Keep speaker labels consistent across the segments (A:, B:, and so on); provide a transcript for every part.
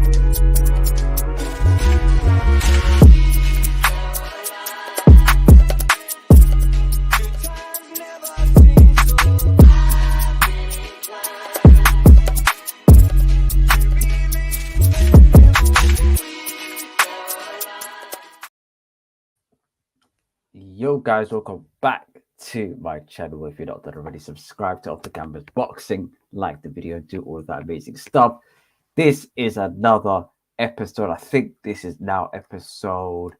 A: Yo guys, welcome back to my channel. If you're not already, subscribe to Off the Canvas Boxing, like the video, do all that amazing stuff. This is another episode. I think this is now episode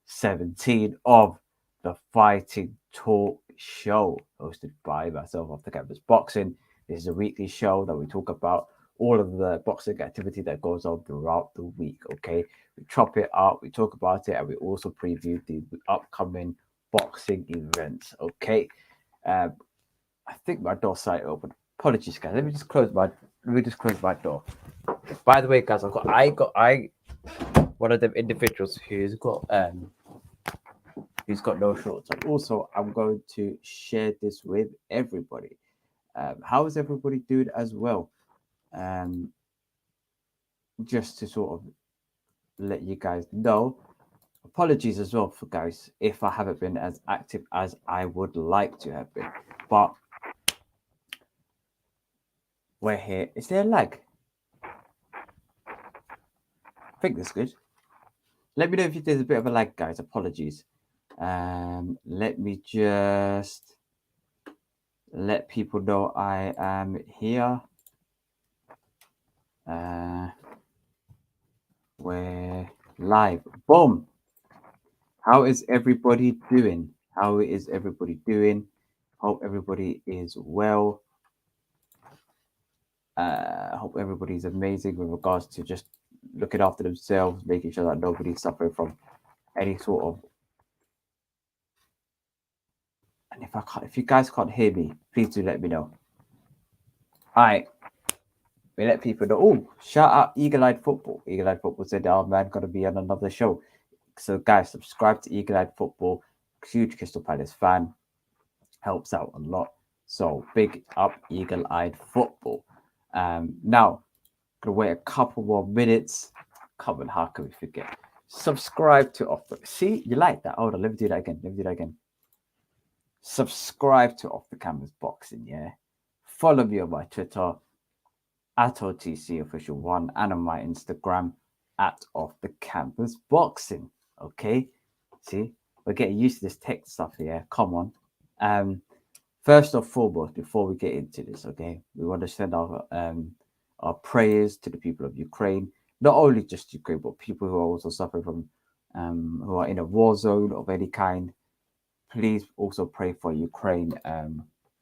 A: 17 of the Fighting Talk Show, hosted by myself, Off the Canvas Boxing. This is a weekly show that we talk about all of the boxing activity that goes on throughout the week. Okay, we chop it up, we talk about it, and we also preview the upcoming boxing events. Okay, I think my door slightly open. Apologies, guys. Let me just close my door. By the way, guys, I one of them individuals who's got no shorts. And also, I'm going to share this with everybody. How is everybody doing as well? Just to sort of let you guys know. Apologies as well for guys if I haven't been as active as I would like to have been, but we're here. Is there a lag? I think that's good. Let me know if there's a bit of a lag, guys. Apologies. Let me just let people know I am here. We're live. Boom. How is everybody doing? Hope everybody is well. Hope everybody's amazing with regards to just looking after themselves, making sure that nobody's suffering from any sort of. And if you guys can't hear me, please do let me know. All right. We let people know. Oh, shout out Eagle-Eyed Football. Eagle-Eyed Football said, "Oh man, gonna be on another show." So guys, subscribe to Eagle-Eyed Football. Huge Crystal Palace fan. Helps out a lot. So big up Eagle-Eyed Football. Now, gonna wait a couple more minutes. Come on, how can we forget? Subscribe to Off the. See, you like that? Hold on, let me do that again. Subscribe to Off the Canvas Boxing. Yeah. Follow me on my Twitter at OTCOfficial1 and on my Instagram at Off the Canvas Boxing. Okay. See, we're getting used to this tech stuff here. Come on. First and foremost, before we get into this, okay, we want to send our prayers to the people of Ukraine, not only just Ukraine, but people who are also suffering from who are in a war zone of any kind. Please also pray for Ukraine,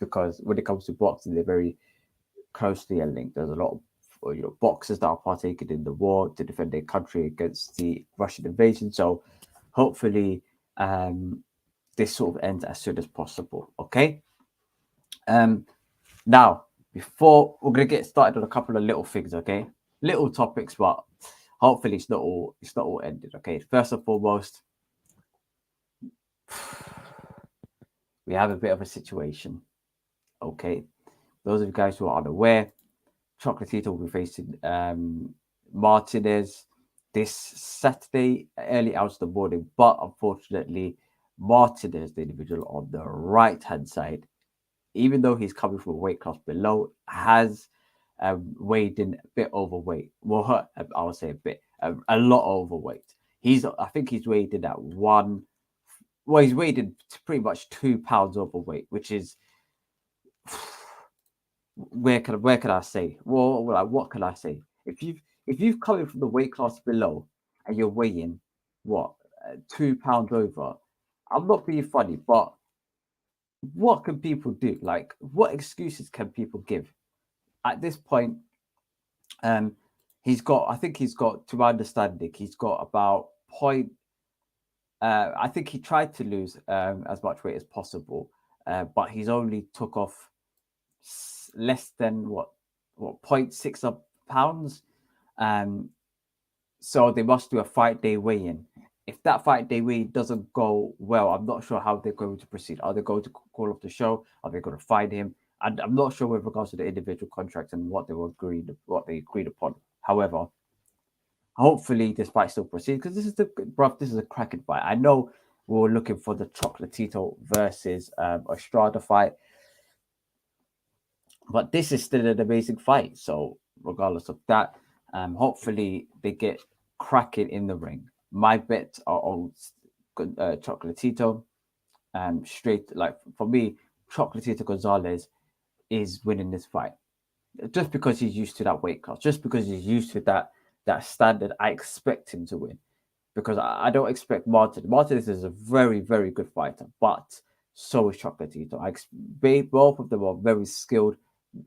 A: because when it comes to boxing, they're very closely linked. There's a lot of boxers that are partaking in the war to defend their country against the Russian invasion. So hopefully this sort of ends as soon as possible. Okay. Now, before we're gonna get started on a couple of little things, okay, little topics, but hopefully it's not all ended. Okay, first and foremost, we have a bit of a situation. Okay, those of you guys who are unaware, Chocolatito will be facing Martinez this Saturday, early hours of the morning. But unfortunately, Martinez, the individual on the right-hand side, even though he's coming from a weight class below, has weighed in a bit overweight. Well, I would say a lot overweight. I think he's weighed in at he's weighed in pretty much 2 pounds overweight, which is, where can I say? Well, what can I say? If you've come in from the weight class below and you're weighing 2 pounds over, I'm not being funny, but what can people do? Like, what excuses can people give at this point? I think he's got, to my understanding, he's got about I think he tried to lose as much weight as possible, but he's only took off less than 0.6 pounds. So they must do a 5-day weigh-in. If that 5-day weigh-in doesn't go well, I'm not sure how they're going to proceed. Are they going to call off the show? Are they going to fine him? And I'm not sure with regards to the individual contracts and what they agreed upon. However, Hopefully this fight still proceeds because this is a cracking fight. I know we were looking for the Chocolatito versus Estrada fight, but this is still an amazing fight. So regardless of that, hopefully they get cracking in the ring. My bets are on Chocolatito. Straight like for me, Chocolatito Gonzalez is winning this fight just because he's used to that weight class, just because he's used to that standard. I expect him to win because I don't expect Martin. Martinez is a very, very good fighter, but so is Chocolatito. Both of them are very skilled.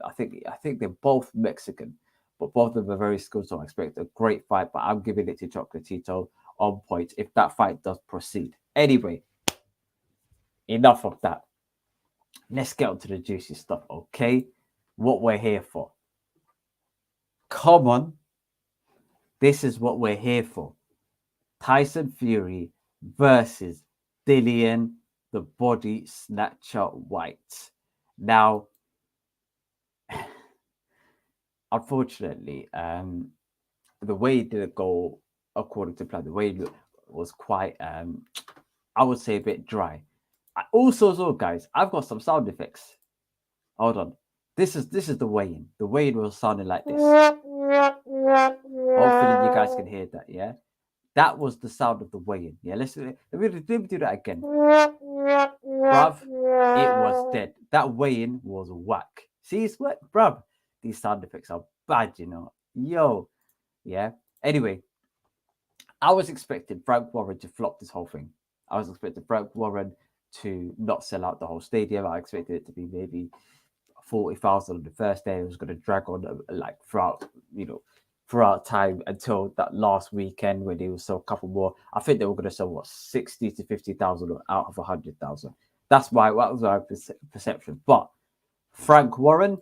A: I think they're both Mexican, but both of them are very skilled. So I expect a great fight. But I'm giving it to Chocolatito on point if that fight does proceed. Anyway, enough of that. Let's get on to the juicy stuff, okay? What we're here for. Come on. This is what we're here for. Tyson Fury versus Dillian, the body snatcher White. Now, unfortunately, the way it didn't go according to plan. The way it was quite, I would say, a bit dry. Also, guys, I've got some sound effects. Hold on. This is the weigh-in. The weigh-in was sounding like this. Hopefully, you guys can hear that. Yeah, that was the sound of the weigh-in. Yeah, let me do that again. Bruv, it was dead. That weigh-in was whack. See, it's whack, bruv. These sound effects are bad, you know. Yo, yeah. Anyway, I was expecting Frank Warren to flop this whole thing. I was expecting Frank Warren to not sell out the whole stadium. I expected it to be maybe 40,000 on the first day. It was going to drag on like throughout time until that last weekend when they will sell a couple more. I think they were going to sell 60 to 50,000 out of 100,000. That was my perception. But Frank Warren,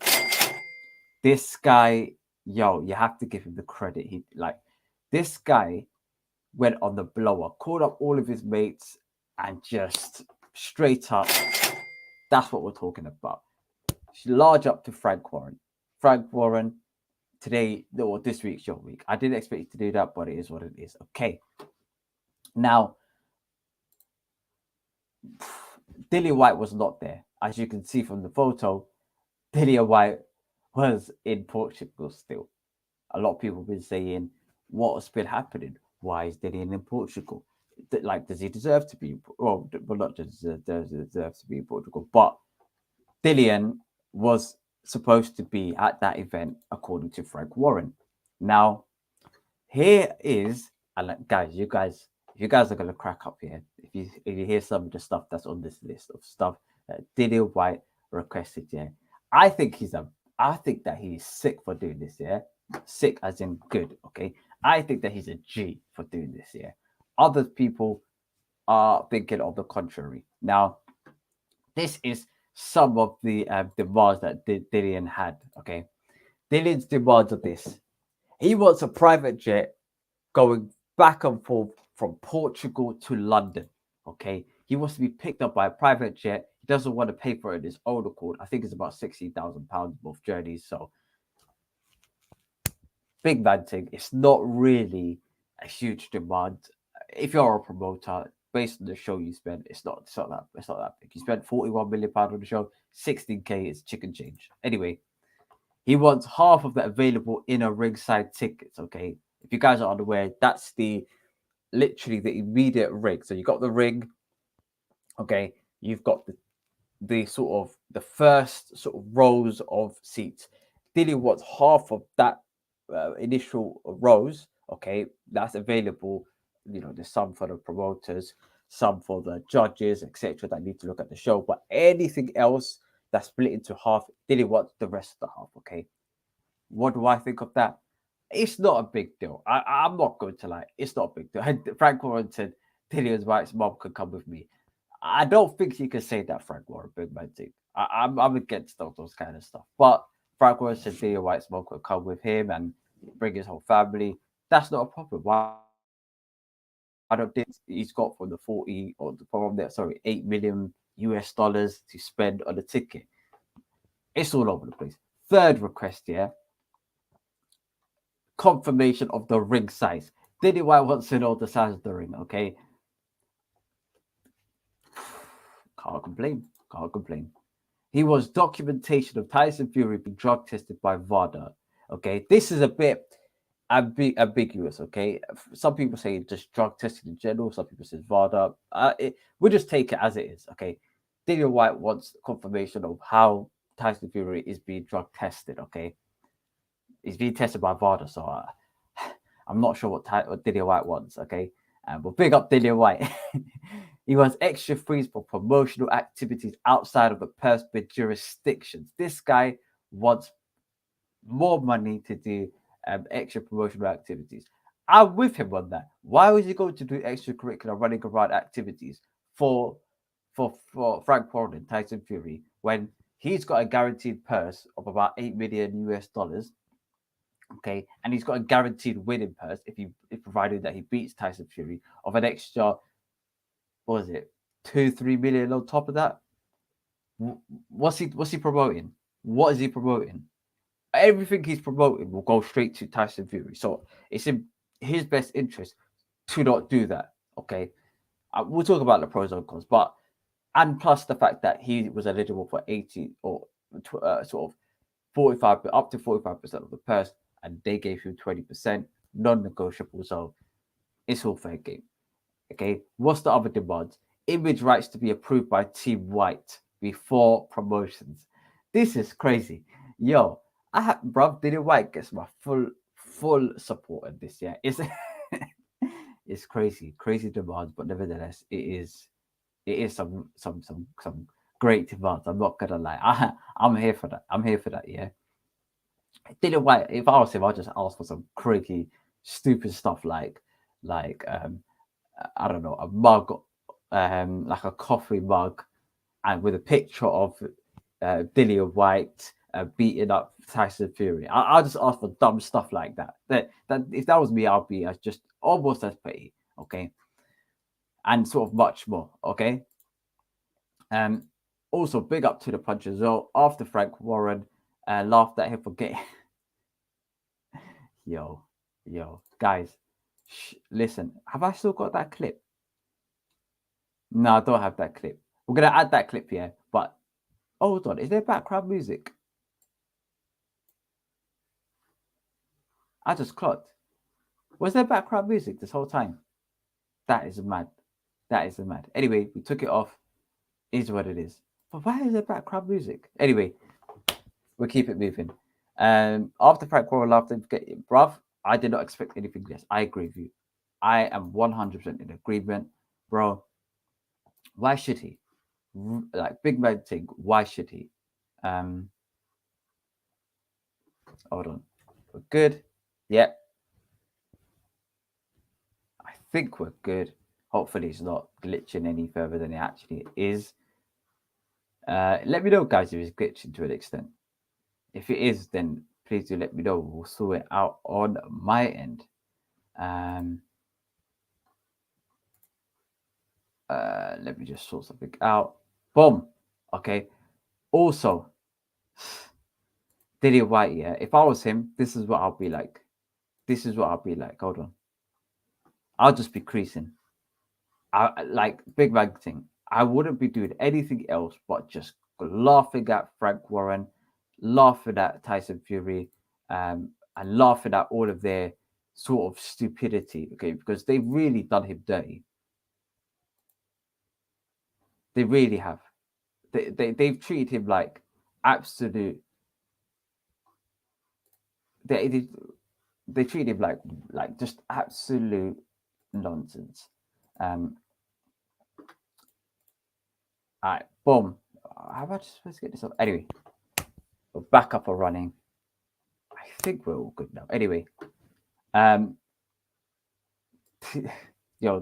A: this guy, yo, you have to give him the credit. This guy went on the blower, called up all of his mates, and just straight up. That's what we're talking about. Large up to Frank Warren. Frank Warren, this week's your week. I didn't expect you to do that, but it is what it is. Okay. Now, Dillian White was not there. As you can see from the photo, Dillian White was in Portugal still. A lot of people have been saying, what has been happening? Why is Dillian in Portugal? Does he deserve to be? Well, not just deserve to be in Portugal, but Dillian was supposed to be at that event, according to Frank Warren. Now, here is, and guys, if you guys are gonna crack up here, if you hear some of the stuff that's on this list of stuff that Dillian White requested, yeah, I think that he's sick for doing this, yeah, sick as in good, okay. I think that he's a G for doing this, yeah. Other people are thinking of the contrary. Now, this is some of the demands that Dillian had. Okay, Dillian's demands are this: he wants a private jet going back and forth from Portugal to London. Okay, he wants to be picked up by a private jet. He doesn't want to pay for it in his own accord. I think it's about £60,000 both journeys. So big man thing. It's not really a huge demand. If you're a promoter, based on the show you spend, it's not that big. You spent £41 million on the show, 16K is chicken change. Anyway, he wants half of the available inner ringside tickets. Okay, if you guys are unaware, that's literally the immediate ring. So you got the ring. Okay, you've got the sort of the first sort of rows of seats. Dillian wants half of that initial rows. Okay, that's available. There's some for the promoters, some for the judges, etc., that need to look at the show. But anything else that's split into half, Dillian wants the rest of the half. Okay, what do I think of that? It's not a big deal. I'm not going to lie. It's not a big deal. And Frank Warren said Dillian White's mom could come with me. I don't think you can say that, Frank Warren, big man thing. I'm against those kind of stuff. But Frank Warren said Dillian White's mom could come with him and bring his whole family. That's not a problem. Why? I don't think he's got from the 8 million US dollars to spend on a ticket. It's all over the place. Third request, yeah. Confirmation of the ring size. Dillian White wants to know the size of the ring, okay? Can't complain. Can't complain. He was documentation of Tyson Fury being drug tested by VADA. Okay, this is a bit ambiguous. Okay, some people say just drug tested in general. Some people say VADA. We'll just take it as it is. Okay, Dillian White wants confirmation of how Tyson Fury is being drug tested. Okay, he's being tested by VADA, so I'm not sure what Dillian White wants. Okay, but big up Dillian White. He wants extra fees for promotional activities outside of the purse bid jurisdictions. This guy wants more money to do extra promotional activities. I'm with him on that. Why was he going to do extracurricular running around activities for Frank Warren and Tyson Fury when he's got a guaranteed purse of about $8 million US? Okay, and he's got a guaranteed winning purse if provided that he beats Tyson Fury of an extra, what was it, 2-3 million on top of that? What's he promoting? What is he promoting? Everything he's promoting will go straight to Tyson Fury. So it's in his best interest to not do that. Okay, we'll talk about the pros and cons, and plus the fact that he was eligible for 80 or sort of 45, up to 45% of the purse, and they gave him 20%, non-negotiable. So it's all fair game. Okay, what's the other demands? Image rights to be approved by Team White before promotions. This is crazy. Yo, bruv, Dillian White gets my full support in this. Yeah, it's crazy demands, but nevertheless, it is some great demands. I'm not gonna lie. I'm here for that. Yeah. Dillian White, if I was him, I'd just ask for some crazy, stupid stuff like I don't know, a mug, like a coffee mug, and with a picture of Dillian White beating up Tyson Fury. I'll just ask for dumb stuff like that. That if that was me, I'd be just almost as petty, okay, and sort of much more, okay. Also big up to the punch as well. After Frank Warren laughed at him for getting, yo, guys, listen, have I still got that clip? No, I don't have that clip. We're gonna add that clip here, but hold on, is there background music? I just clocked. Was there background music this whole time? That is mad. Anyway, we took it off. Is what it is. But why is there background music? Anyway, we'll keep it moving. After Frank Warren laughed, bruv, I did not expect anything less. I agree with you. I am 100% in agreement, bro. Why should he? Like, big man thing. Why should he? Hold on. We're good. Yep. I think we're good. Hopefully it's not glitching any further than it actually is. Let me know, guys, if it's glitching to an extent. If it is, then please do let me know. We'll sort it out on my end. Let me just sort something out. Boom. Okay. Also, Dillian White, yeah. If I was him, this is what I'll be like. Hold on. I'll just be creasing. Like big bang thing. I wouldn't be doing anything else but just laughing at Frank Warren, laughing at Tyson Fury, and laughing at all of their sort of stupidity. Okay, because they've really done him dirty. They really have. They've treated him like absolute. They treat him like just absolute nonsense. All right, boom. How about let's get this up? Anyway, we're back up and running. I think we're all good now. Anyway,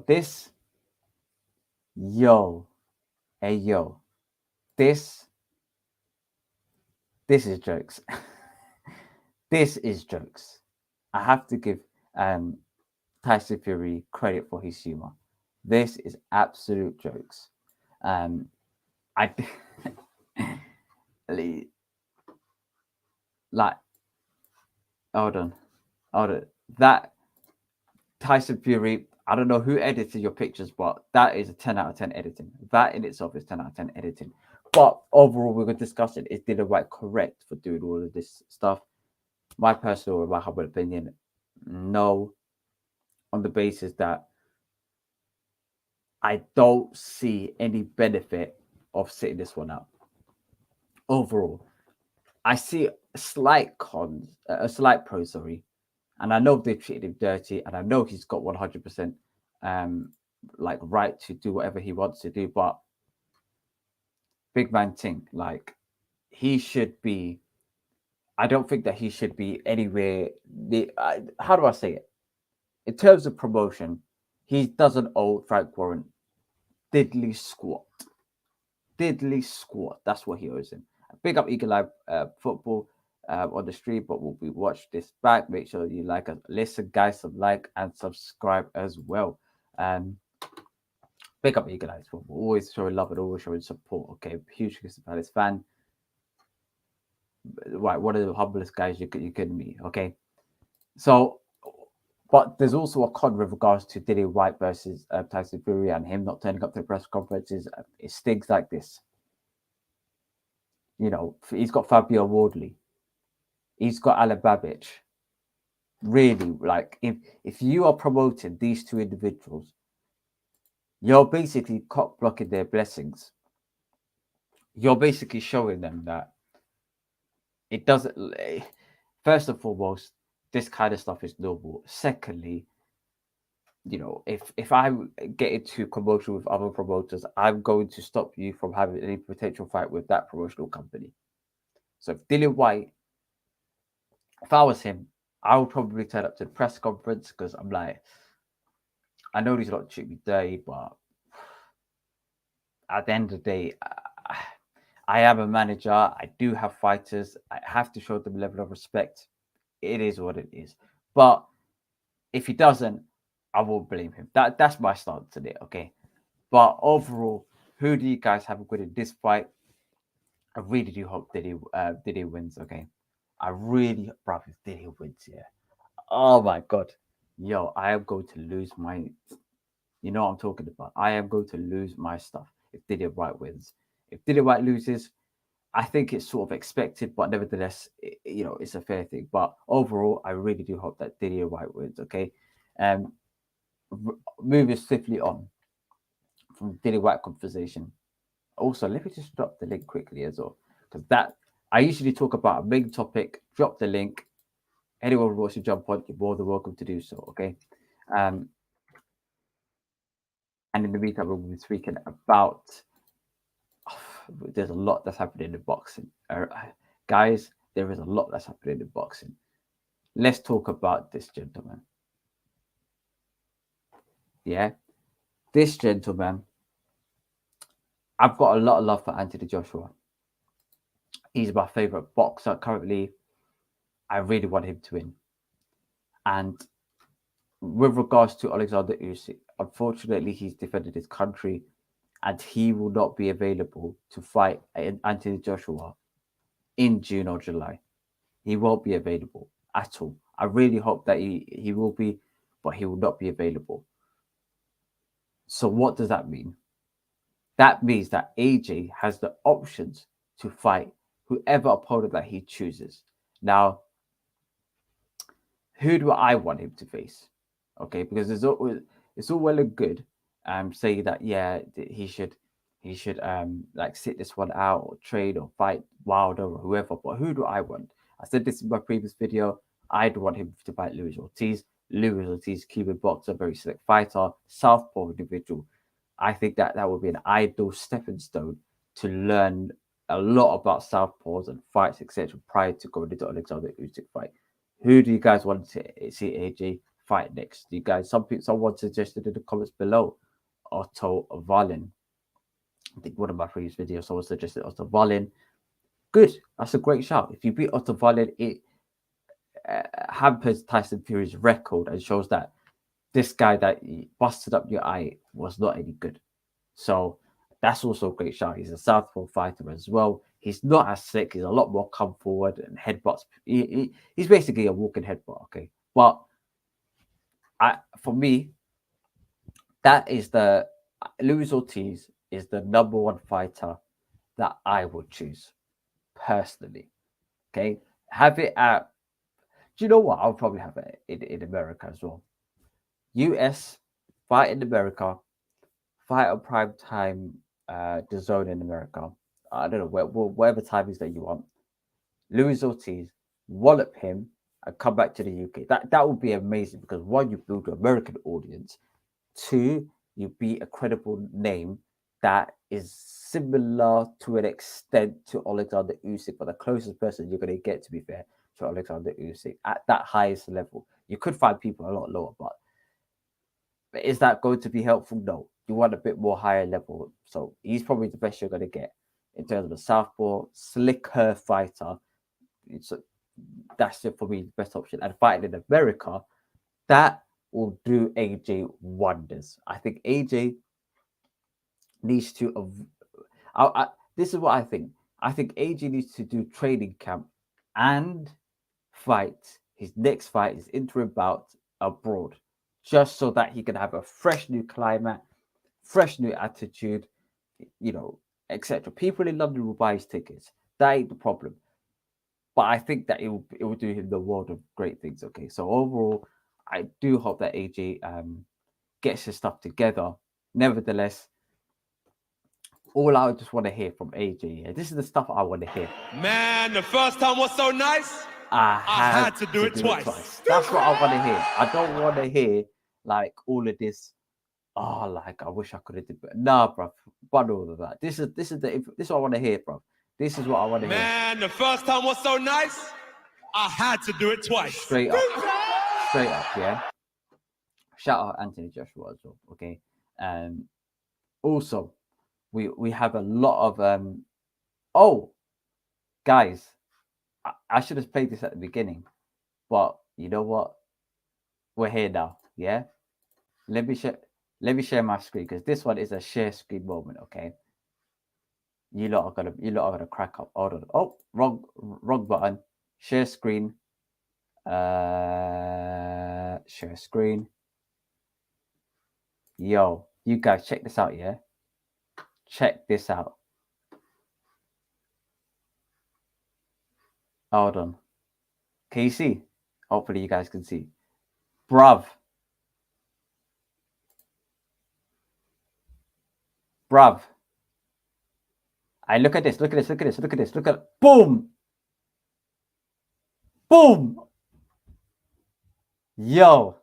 A: this is jokes. This is jokes. I have to give Tyson Fury credit for his humor. This is absolute jokes. I like hold on. That Tyson Fury, I don't know who edited your pictures, but that is a 10 out of 10 editing. That in itself is 10 out of 10 editing. But overall, we're going to discuss it. Is Dillian White correct for doing all of this stuff? My personal, my humble opinion, no, on the basis that I don't see any benefit of sitting this one out. Overall, I see a slight cons, a slight pro, sorry, and I know they treated him dirty, and I know he's got 100% like right to do whatever he wants to do, but big man thing, like he should be. I don't think that he should be anywhere. How do I say it? In terms of promotion, he doesn't owe Frank Warren diddly squat. Diddly squat. That's what he owes him. Big up Eagle Eye Football on the stream, but we'll be watch this back. Make sure you like us, listen, guys, some like and subscribe as well. Big up Eagle Eye Football. Always showing love and always showing support. Okay, huge Crystal Palace fan. Right, one of the humblest guys you could meet. Okay, so. But there's also a con with regards to Dillian White versus Tyson Fury and him not turning up to the press conferences. It stings like this. You know, he's got Fabio Wardley. He's got Alan Babbage. Really, like, if you are promoting these two individuals, you're basically cock blocking their blessings. You're basically showing them that it doesn't. First and foremost, this kind of stuff is normal. Secondly, you know, if I get into commotion with other promoters, I'm going to stop you from having any potential fight with that promotional company. So if Dillian White, if I was him, I would probably turn up to the press conference because I'm like, I know these lot treat me dirty, but at the end of the day, I am a manager. I do have fighters. I have to show them a level of respect. It is what it is. But if he doesn't, I won't blame him. That's my stance today, okay? But overall, who do you guys have good in this fight? I really do hope Diddy wins, okay? I really, bro, if Diddy wins, yeah. Oh my god. Yo, I am going to lose my, you know what I'm talking about. I am going to lose my stuff if Diddy White wins. If Diddy White loses, I think it's sort of expected, but nevertheless, you know, it's a fair thing. But overall, I really do hope that Diddy White wins, okay? Moving swiftly on from Diddy White conversation. Also, let me just drop the link quickly as well, because that I usually talk about a big topic. Drop the link. Anyone who wants to jump on, you're more than welcome to do so. Okay. And in the meantime, we'll be speaking about. There's a lot that's happening in boxing, guys. There is a lot that's happening in boxing. Let's talk about this gentleman. Yeah, this gentleman. I've got a lot of love for Anthony Joshua. He's my favorite boxer currently. I really want him to win. And with regards to Alexander Usyk, unfortunately, he's defended his country, and he will not be available to fight Anthony Joshua in June or July. He won't be available at all. I really hope that he will be, but he will not be available. So what does that mean? That means that AJ has the options to fight whoever opponent that he chooses. Now, who do I want him to face? Okay, because it's all well and good saying that yeah he should like sit this one out or trade or fight Wilder or whoever. But who do I want? I said this in my previous video. I'd want him to fight Luis Ortiz. Luis Ortiz, Cuban boxer, very select fighter, southpaw individual. I think that would be an ideal stepping stone to learn a lot about southpaws and fights, etc., prior to going into Alexander Usyk fight. Who do you guys want to see AJ fight next? Do you guys? Someone suggested in the comments below Otto Wallin. I think one of my previous videos, someone suggested Otto Wallin. Good, that's a great shout. If you beat Otto Wallin, it hampers Tyson Fury's record and shows that this guy that busted up your eye was not any good. So that's also a great shout. He's a southpaw fighter as well. He's not as sick. He's a lot more come forward and headbutts. He's basically a walking headbutt, okay? But For me, that is the Luis Ortiz is the number one fighter that I would choose personally. Okay, have it at. Do you know what? I'll probably have it in America as well. US fight in America, fight on prime time, the zone in America. I don't know whatever time is that you want. Luis Ortiz, wallop him, and come back to the UK. That would be amazing because one, you build an American audience. Two, you be a credible name that is similar to an extent to Alexander Usyk, but the closest person you're going to get, to be fair, to Alexander Usyk at that highest level. You could find people a lot lower, but is that going to be helpful? No. You want a bit more higher level. So he's probably the best you're going to get in terms of a southpaw, slicker fighter. That's it for me, the best option. And fighting in America, that will do AJ wonders. I think AJ needs to. This is what I think. I think AJ needs to do training camp and fight. His next fight is interim bout abroad, just so that he can have a fresh new climate, fresh new attitude, etc. People in London will buy his tickets. That ain't the problem. But I think that it will do him the world of great things. Okay, so overall, I do hope that AJ gets his stuff together. Nevertheless, all I just want to hear from AJ, this is the stuff I want to hear.
B: Man, the first time was so nice.
A: I had to do it twice. That's what I want to hear. I don't want to hear like all of this. Oh, like I wish I could have did better. Nah, bro. But all of that. This is what I want to hear, bro. This is what I want to hear.
B: Man, the first time was so nice. I had to do it twice.
A: Straight up, yeah. Shout out Anthony Joshua as well. Okay. Also, we have a lot of oh, guys, I should have played this at the beginning, but you know what? We're here now. Yeah. Let me share my screen because this one is a share screen moment. Okay. You lot are gonna crack up. Hold on. Oh, wrong button. Share screen. Share screen. Yo, you guys check this out, yeah? Check this out. Hold on. Can you see? Hopefully you guys can see. Bruv. Look at this. Look at boom. Boom. Yo.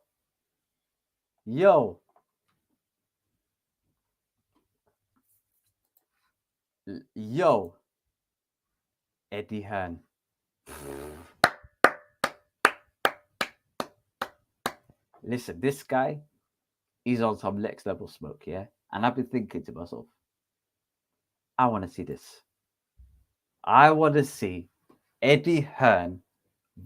A: Eddie Hearn. Listen, this guy is on some next level smoke, yeah? And I've been thinking to myself, I want to see this. I want to see Eddie Hearn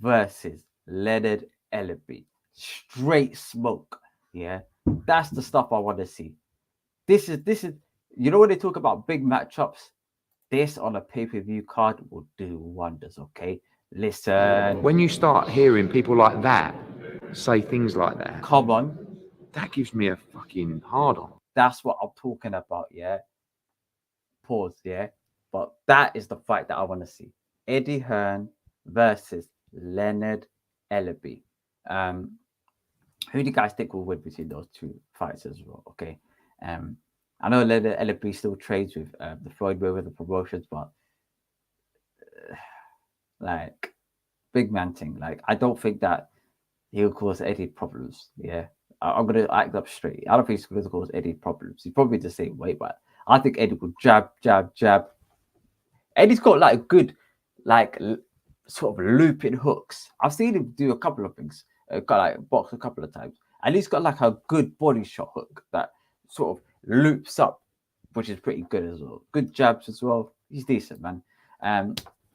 A: versus Leonard Ellerby. Straight smoke, yeah? That's the stuff I want to see. This is, you know, when they talk about big matchups, this on a pay-per-view card will do wonders, okay? Listen.
C: When you start hearing people like that say things like that,
A: come on,
C: that gives me a fucking hard on.
A: That's what I'm talking about, yeah? Pause, yeah? But that is the fight that I want to see. Eddie Hearn versus Leonard Ellerby. Who do you guys think will win between those two fights as well? Okay. I know Leonard Ellerby still trades with the Floyd Mayweather promotions, but like big man thing. Like I don't think that he'll cause Eddie problems. Yeah, I'm gonna act up straight. I don't think he's going to cause Eddie problems. He's probably the same way, but I think Eddie will jab. Eddie's got like good, like sort of looping hooks. I've seen him do a couple of things. Got like box a couple of times, and he's got like a good body shot hook that sort of loops up, which is pretty good as well. Good jabs as well. He's decent, man.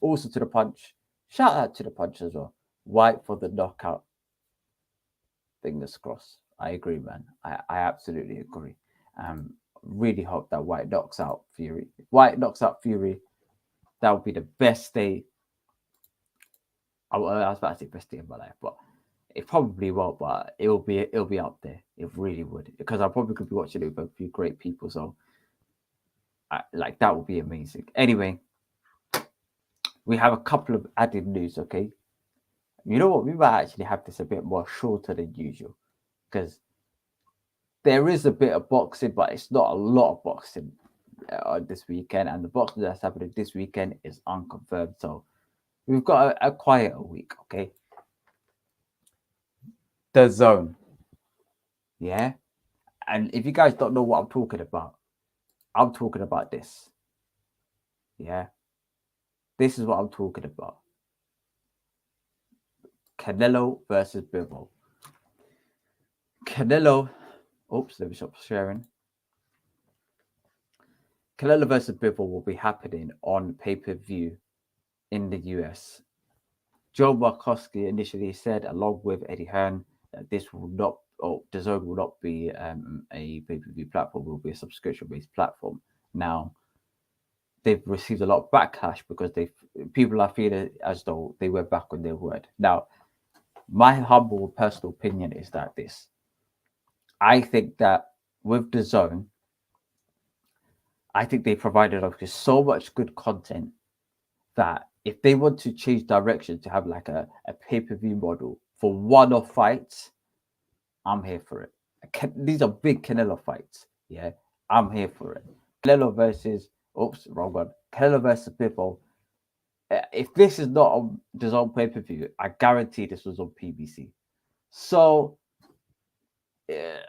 A: Also to the punch. Shout out to the punch as well. White for the knockout. Fingers crossed. I agree, man. I absolutely agree. Really hope that White knocks out Fury. If White knocks out Fury, that would be the best day. I was about to say best day of my life, but It probably won't, but it'll be up there. It really would, because I probably could be watching it with a few great people. So, like that would be amazing. Anyway, we have a couple of added news. Okay, you know what? We might actually have this a bit more shorter than usual, because there is a bit of boxing, but it's not a lot of boxing this weekend, and the boxing that's happening this weekend is unconfirmed. So we've got a quieter week. Okay, the zone. Yeah. And if you guys don't know what I'm talking about this. Yeah. This is what I'm talking about. Canelo versus Bivol. Canelo. Oops, let me stop sharing. Canelo versus Bivol will be happening on pay-per-view in the US. Joe Markowski initially said, along with Eddie Hearn, that this will not, or the zone will not be a pay-per-view platform, it will be a subscription-based platform. Now, they've received a lot of backlash because people are feeling as though they went back on their word. Now, my humble personal opinion is that I think that with the zone, I think they provided us with so much good content that if they want to change direction to have like a pay-per-view model for one-off fights, I'm here for it. These are big Canelo fights. Yeah, I'm here for it. Canelo versus, wrong one. Canelo versus Bivol. If this is not on the zone pay-per-view, I guarantee this was on PBC. So it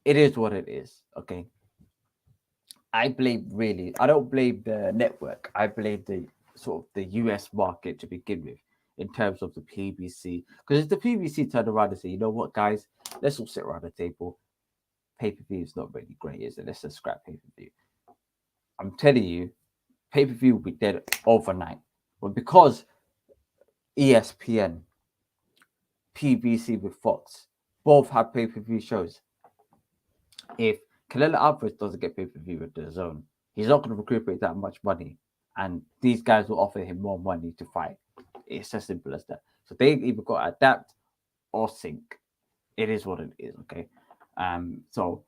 A: is what it is. Okay. I don't blame the network. I blame the sort of the US market to begin with in terms of the PBC. Because if the PBC turned around and say, you know what, guys, let's all sit around the table. Pay-per-view is not really great, is it? Let's just scrap pay-per-view. I'm telling you, pay-per-view will be dead overnight. But because ESPN, PBC with Fox, both have pay-per-view shows, if Canelo Alvarez doesn't get pay-per-view with the zone, he's not going to recuperate that much money. And these guys will offer him more money to fight. It's as simple as that. So they either got to adapt or sink. It is what it is, okay? So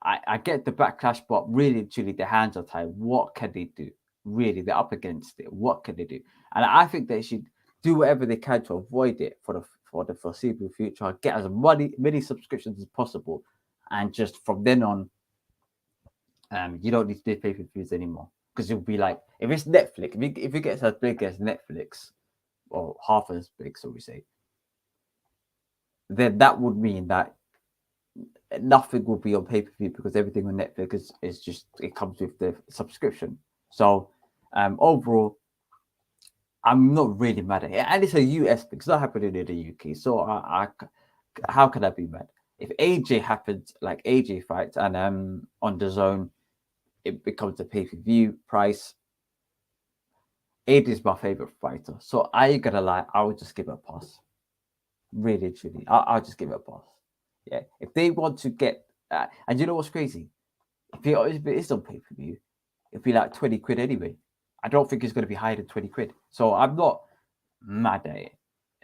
A: I get the backlash, but really, truly, their hands are tied. What can they do? Really, they're up against it. What can they do? And I think they should do whatever they can to avoid it for the foreseeable future. Get as many subscriptions as possible, and just from then on, you don't need to do pay-per-views anymore, because you'll be like, if it's Netflix, if it gets as big as Netflix, or half as big, so we say, then that would mean that nothing will be on pay-per-view, because everything on Netflix is just, it comes with the subscription. So overall, I'm not really mad at it, and it's a US thing. It's not happening in the UK, so I how can I be mad? If AJ happens, like AJ fights, and on the zone, it becomes a pay-per-view price. AJ is my favorite fighter, so I ain't gonna lie, I would just give it a pass. Really, truly, I'll just give it a pass. Yeah, if they want to get, and you know what's crazy? If it is on pay-per-view, it'd be like 20 quid anyway. I don't think it's going to be higher than 20 quid. So I'm not mad at it.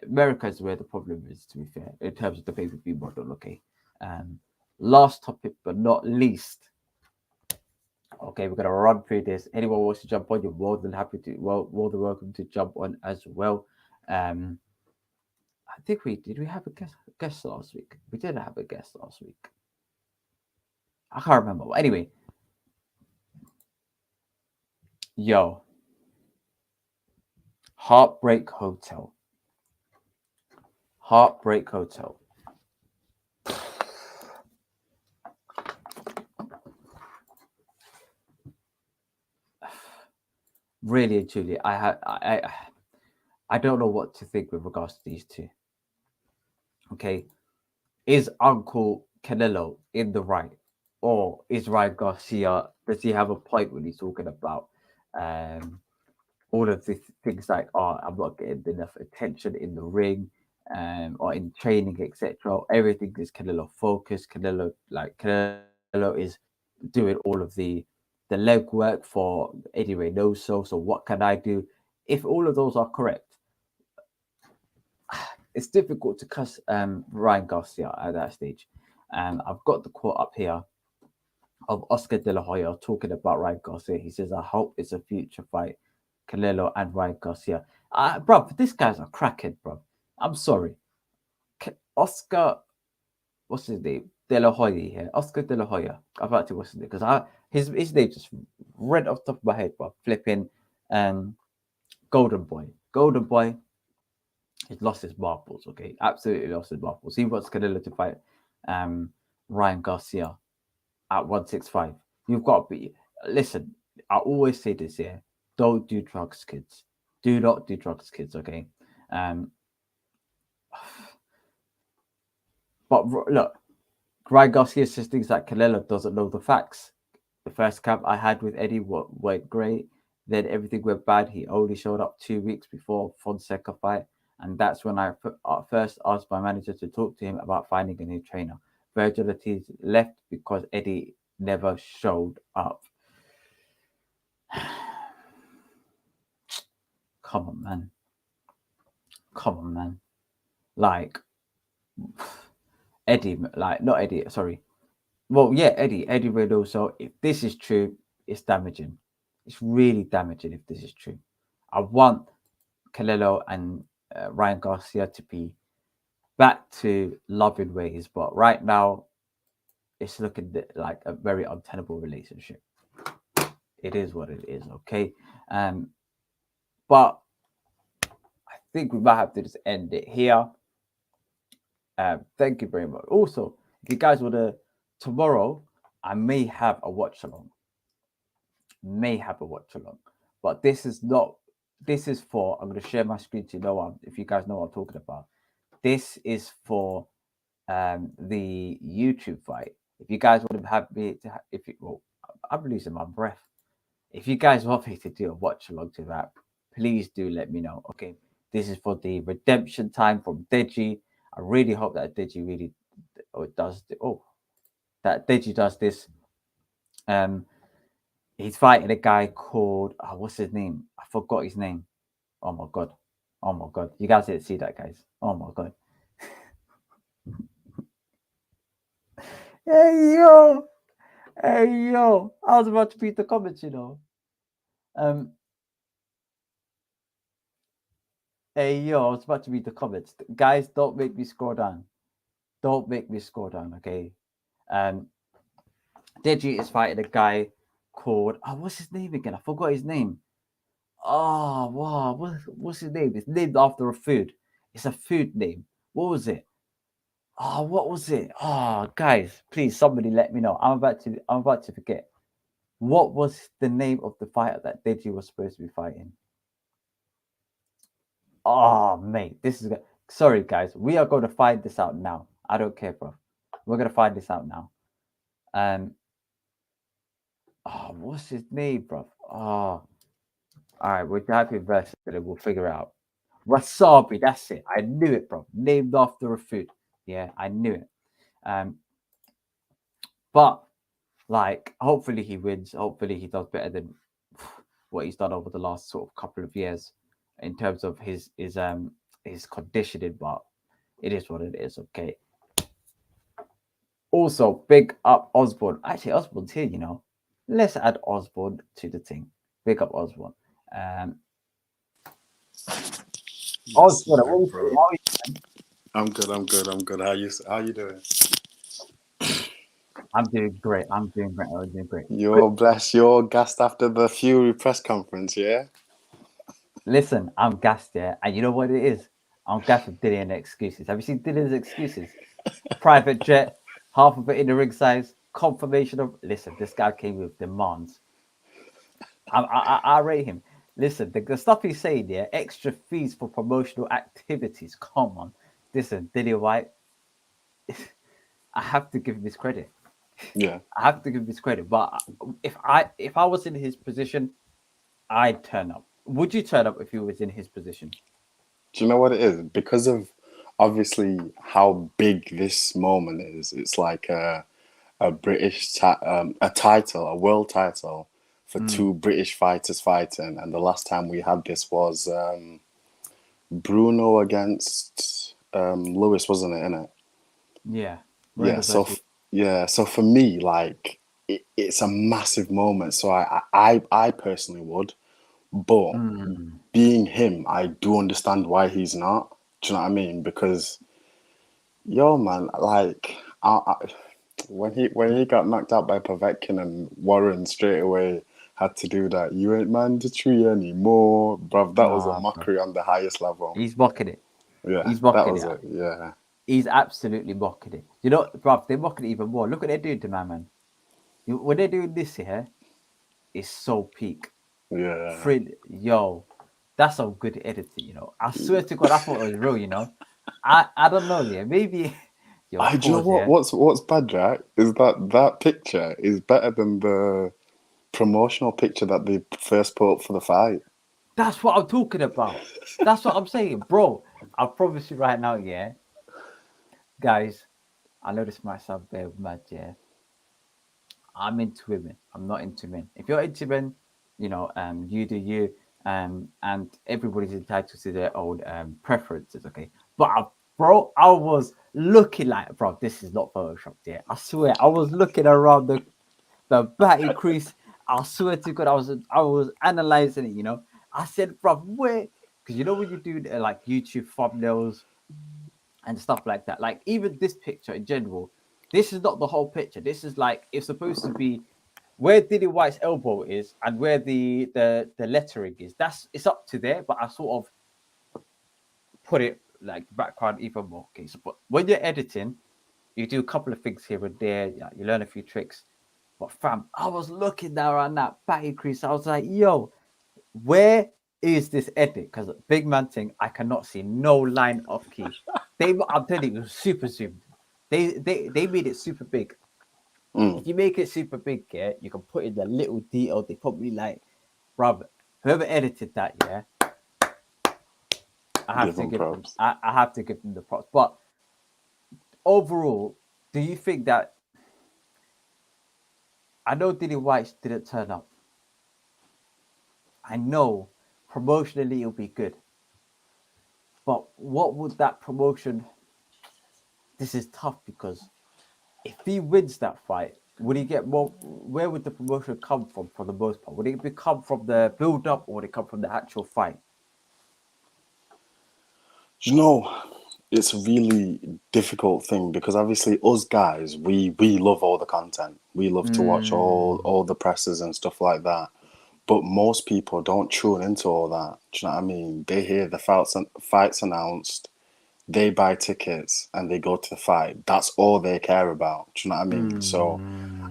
A: America is where the problem is, to be fair, in terms of the pay-per-view model, okay? Last topic, but not least. Okay, we're going to run through this. Anyone wants to jump on, you're more than happy to, more than welcome to jump on as well. I think we have a guest last week. We did have a guest last week. I can't remember. Anyway, yo, Heartbreak Hotel. Heartbreak Hotel. Really and truly, I don't know what to think with regards to these two. Okay, is Uncle Canelo in the right, or is Ryan Garcia? Does he have a point when he's talking about all of the things like, oh, I'm not getting enough attention in the ring, or in training, etc. Everything is Canelo focused. Canelo is doing all of the legwork for Eddie Reynoso. So what can I do? If all of those are correct, it's difficult to cuss Ryan Garcia at that stage. And I've got the quote up here of Oscar De La Hoya talking about Ryan Garcia. He says, "I hope it's a future fight, Canelo and Ryan Garcia." Bro, this guy's a crackhead, bro. I'm sorry, Oscar. What's his name? De La Hoya here. Oscar De La Hoya. I've actually what's his name because his name just read off the top of my head, bro. Flipping Golden Boy. Golden Boy. He's lost his marbles, okay? Absolutely lost his marbles. He wants Canelo to fight Ryan Garcia at 165. You've got to be listen, I always say this here. Don't do drugs, kids. Do not do drugs, kids, okay? But look, Ryan Garcia says things like Canelo doesn't know the facts. The first camp I had with Eddie went great. Then everything went bad. He only showed up 2 weeks before Fonseca fight. And that's when I first asked my manager to talk to him about finding a new trainer. Virgil Ortiz left because Eddie never showed up. Come on, man. Come on, man. Like, Eddie, like, not Eddie, sorry. Well, yeah, Eddie Reynoso. If this is true, it's damaging. It's really damaging if this is true. I want Canelo and Ryan Garcia to be back to loving ways, but right now it's looking like a very untenable relationship. It is what it is, okay? But I think we might have to just end it here. Thank you very much. Also, if you guys want to, tomorrow I may have a watch along. But this is for, I'm going to share my screen to know if you guys know what I'm talking about. This is for the YouTube fight. If you guys want to have me, I'm losing my breath. If you guys want me to do a watch along to that, please do let me know. Okay, this is for the redemption time from Deji. I really hope that Deji really does. That Deji does this. He's fighting a guy called what's his name? I forgot his name. Oh my god! You guys didn't see that, guys. Oh my god! Hey yo! I was about to read the comments, you know. Hey yo! I was about to read the comments, guys. Don't make me scroll down. Okay. Deji is fighting a guy called what's his name again? I forgot his name. Oh wow, what's his name? It's named after a food. It's a food name. What was it? What was it? Guys, please somebody let me know. I'm about to forget. What was the name of the fighter that Deji was supposed to be fighting? Oh mate, this is sorry guys. We are going to find this out now. I don't care, bro. We're gonna find this out now. What's his name, bro? All right, we're typing versus and we'll figure it out. Wasabi, that's it. I knew it, bro. Named after a food. Yeah, I knew it. But like, hopefully he wins. Hopefully he does better than what he's done over the last sort of couple of years in terms of his conditioning. But it is what it is. Okay. Also, big up Osborne. Actually, Osborne's here. You know, let's add Osborne to the thing. Big up Osborne. Osborne,
D: I'm good. How you doing?
A: I'm doing great.
D: You're blessed. You're gassed after the Fury press conference, yeah?
A: Listen, I'm gassed, yeah. And you know what it is? I'm gassed with DILLIAN excuses. Have you seen DILLIAN's excuses? Private jet, half of it in the ring size, confirmation of... Listen, this guy came with demands. I rate him. Listen, the stuff he's saying, yeah, extra fees for promotional activities. Come on. Listen, Dillian White, I have to give him his credit.
D: Yeah.
A: I have to give him his credit. But if I was in his position, I'd turn up. Would you turn up if you was in his position?
D: Do you know what it is? Because of obviously how big this moment is. It's like a British a title, a world title for two British fighters fighting. And the last time we had this was Bruno against Lewis, wasn't it? Innit?
A: Yeah.
D: Yeah. So for me, like it's a massive moment. So I personally would, but being him, I do understand why he's not. Do you know what I mean? Because yo, man, like when he got knocked out by Povetkin and Warren straight away had to do that. You ain't mandatory anymore, bruv. That was a
A: Nah, bro.
D: mockery on the highest level.
A: He's mocking it.
D: Yeah,
A: He's
D: that
A: mocking
D: was
A: it.
D: it. Yeah,
A: He's absolutely mocking it. You know, bruv, they're mocking it even more. Look what they're doing to my man. When they're doing this here, it's so peak.
D: yeah.
A: Yo, that's some good editing, you know. I swear to God, I thought it was real, you know. I don't know, yeah. Maybe yo,
D: Do you know
A: pause,
D: what?
A: yeah.
D: What's bad, Jack? Is that picture is better than the promotional picture that they first put up for the fight.
A: That's what I'm talking about. That's what I'm saying, bro. I promise you right now, yeah. Guys, I know this might sound very mad, yeah. I'm into women. I'm not into men. If you're into men, you know, you do you, and everybody's entitled to their own preferences, okay? But bro, I was looking like, bro, this is not photoshopped, yeah. I swear, I was looking around the batting crease. I swear to God, I was analyzing it, you know. I said, bro, where? Because you know when you do like YouTube thumbnails and stuff like that. Like even this picture in general, this is not the whole picture. This is like it's supposed to be where Diddy White's elbow is and where the lettering is. It's up to there, but I sort of put it like background even more. Okay, so but when you're editing, you do a couple of things here and there. Yeah, you learn a few tricks. But fam, I was looking down on that batting crease. I was like, yo, where is this edit? Because big man thing, I cannot see no line of key. I'm telling you, it was super zoomed. They made it super big. If you make it super big, yeah, you can put in the little detail. They probably like, brother, whoever edited that, yeah, I have to give them.
D: Props.
A: I have to give them the props. But overall, do you think that? I know Diddy White didn't turn up. I know promotionally it'll be good. But what would that promotion? This is tough because if he wins that fight, would he get more? Where would the promotion come from for the most part? Would it come from the build up or would it come from the actual fight?
D: You know, it's a really difficult thing because obviously us guys, we love all the content. We love to watch all the presses and stuff like that. But most people don't tune into all that. Do you know what I mean? They hear the fights announced, they buy tickets and they go to the fight. That's all they care about. Do you know what I mean? So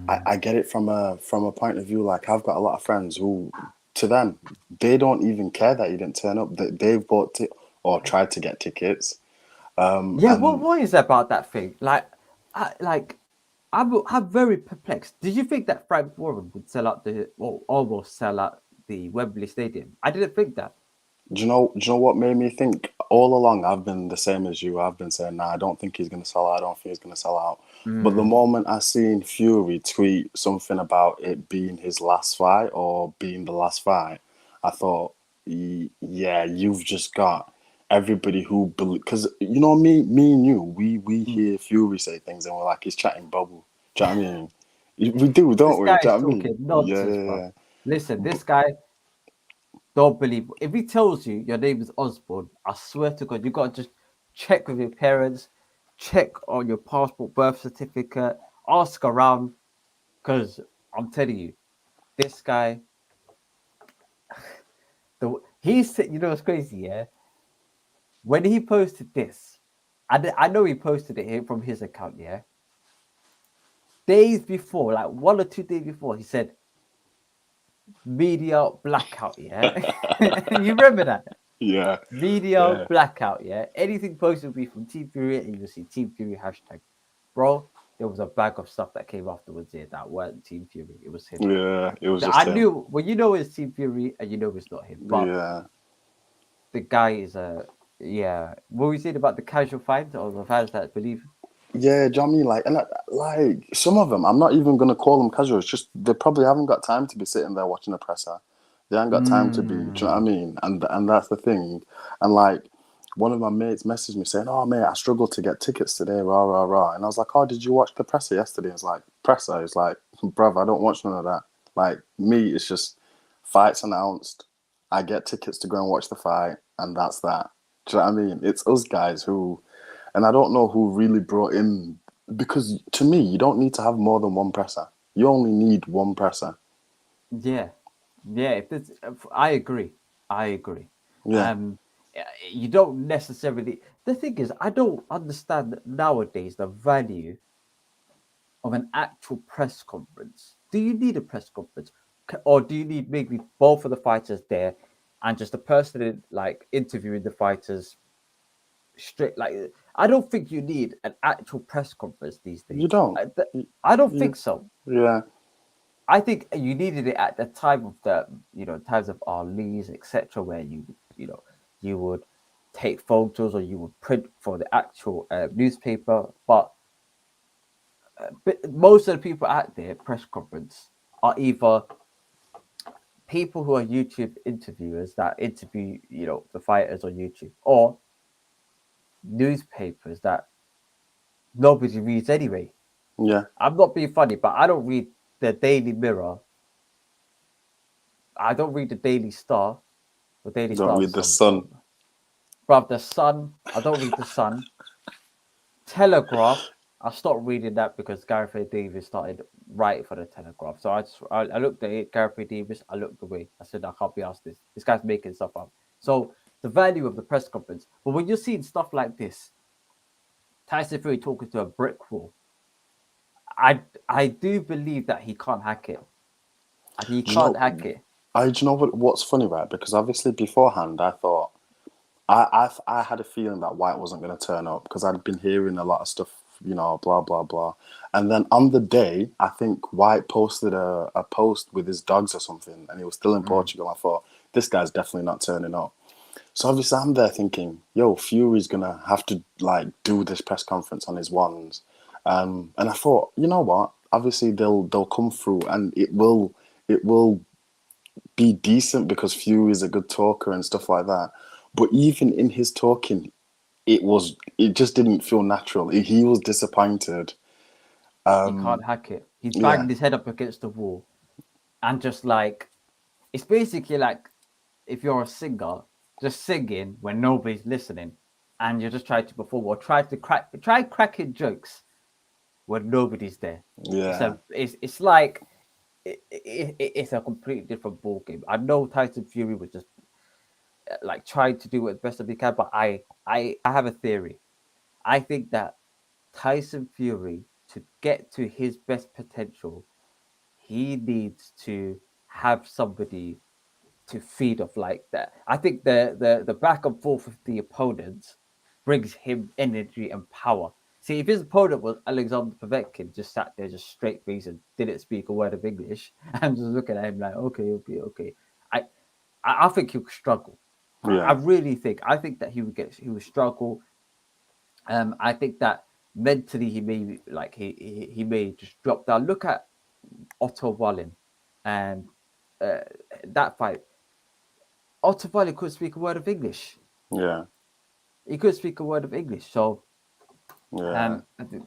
D: I get it from a point of view. Like I've got a lot of friends who, to them, they don't even care that you didn't turn up. They've bought or tried to get tickets.
A: Yeah, what is about that thing? I'm very perplexed. Did you think that Frank Warren would sell out or almost sell out the Wembley Stadium? I didn't think that.
D: Do you know what made me think? All along, I've been the same as you. I've been saying, nah, I don't think he's going to sell out. I don't think he's going to sell out. But the moment I seen Fury tweet something about it being his last fight or being the last fight, I thought, yeah, you've just got everybody who believe. Because, you know, me and you, we hear Fury say things and we're like, he's chatting bubble. Do you know what I mean? We do, don't
A: This
D: we?
A: guy
D: Do you
A: is
D: know what I mean?
A: talking nonsense, bro. Listen, this guy don't believe. If he tells you your name is Osborne, I swear to God, you got to just check with your parents, check on your passport, birth certificate, ask around, because I'm telling you, this guy, you know what's crazy, yeah? When he posted this, I know he posted it here from his account, yeah? Days before, like 1 or 2 days before, he said, media blackout, yeah? You remember that?
D: Yeah.
A: Media blackout, yeah? Anything posted will be from Team Fury and you'll see Team Fury hashtag. Bro, there was a bag of stuff that came afterwards here that weren't Team Fury. It was him.
D: Yeah, it was
A: So
D: just
A: I
D: him.
A: knew, well, you know it's Team Fury and you know it's not him. But
D: Yeah.
A: the guy is yeah. What were you saying about the casual fans or the fans that believe?
D: Yeah, do you know what I mean? Like, and like some of them, I'm not even gonna call them casual. It's just they probably haven't got time to be sitting there watching a presser. They haven't got time to be. Do you know what I mean? And that's the thing. And like one of my mates messaged me saying, "Oh mate, I struggled to get tickets today, rah rah rah." And I was like, "Oh, did you watch the presser yesterday?" It's like, "Presser?" It's like, "Bruv, I don't watch none of that. Like me, it's just fights announced. I get tickets to go and watch the fight, and that's that." Do you know what I mean? It's us guys who, and I don't know who really brought in, because to me, you don't need to have more than one presser. You only need one presser.
A: Yeah, yeah. I agree. I agree.
D: Yeah,
A: Um, you don't necessarily. The thing is, I don't understand nowadays the value of an actual press conference. Do you need a press conference, or do you need maybe both of the fighters there, and just a person like interviewing the fighters straight? Like, I don't think you need an actual press conference these
D: you
A: days.
D: don't. You,
A: I don't
D: you
A: think so.
D: yeah,
A: I think you needed it at the time of the, times of our leads, etc., where you would take photos or you would print for the actual newspaper. But most of the people out there, press conference, are either people who are YouTube interviewers that interview, the fighters on YouTube, or newspapers that nobody reads anyway.
D: yeah.
A: I'm not being funny, but I don't read the Daily Mirror. I don't read the Daily Star. The Daily
D: Don't
A: Star
D: read
A: is
D: the Sun.
A: bruv, the Sun. I don't read the Sun. Telegraph. I stopped reading that because Gareth A. Davis started writing for the Telegraph. So I looked at it, Gareth A. Davis. I looked away. I said I can't be asked this. This guy's making stuff up. So the value of the press conference. But when you're seeing stuff like this, Tyson Fury talking to a brick wall, I do believe that he can't hack it. And he
D: Do you
A: can't
D: know?
A: hack it.
D: Do you know what's funny, right? Because obviously beforehand, I thought I had a feeling that White wasn't going to turn up because I'd been hearing a lot of stuff, blah blah blah. And then on the day, I think White posted a post with his dogs or something, and he was still in Portugal. I thought this guy's definitely not turning up. So obviously I'm there thinking, yo, Fury's gonna have to like do this press conference on his ones. And I thought, you know what? Obviously they'll come through, and it will be decent because Fury is a good talker and stuff like that. But even in his talking, it just didn't feel natural. He was disappointed.
A: He can't hack it. He's
D: Yeah,
A: banged his head up against the wall and just like it's basically like if you're a singer just singing when nobody's listening and you're just trying to perform or try cracking jokes when nobody's there.
D: yeah,
A: It's like it's a completely different ball game. I know Tyson Fury was just like trying to do what best of he can, but I have a theory. I think that Tyson Fury, to get to his best potential, he needs to have somebody to feed off like that. I think the back and forth of the opponents brings him energy and power. See, if his opponent was Alexander Povetkin, just sat there, just straight face and didn't speak a word of English, and just looking at him like, okay. I I think he would struggle. I
D: yeah.
A: really think. I think that he would struggle. I think that mentally he may he may just drop down. Look at Otto Wallin and uh, that fight. Otto Wallin couldn't speak a word of English.
D: Yeah,
A: He couldn't speak a word of English. So
D: yeah.
A: I think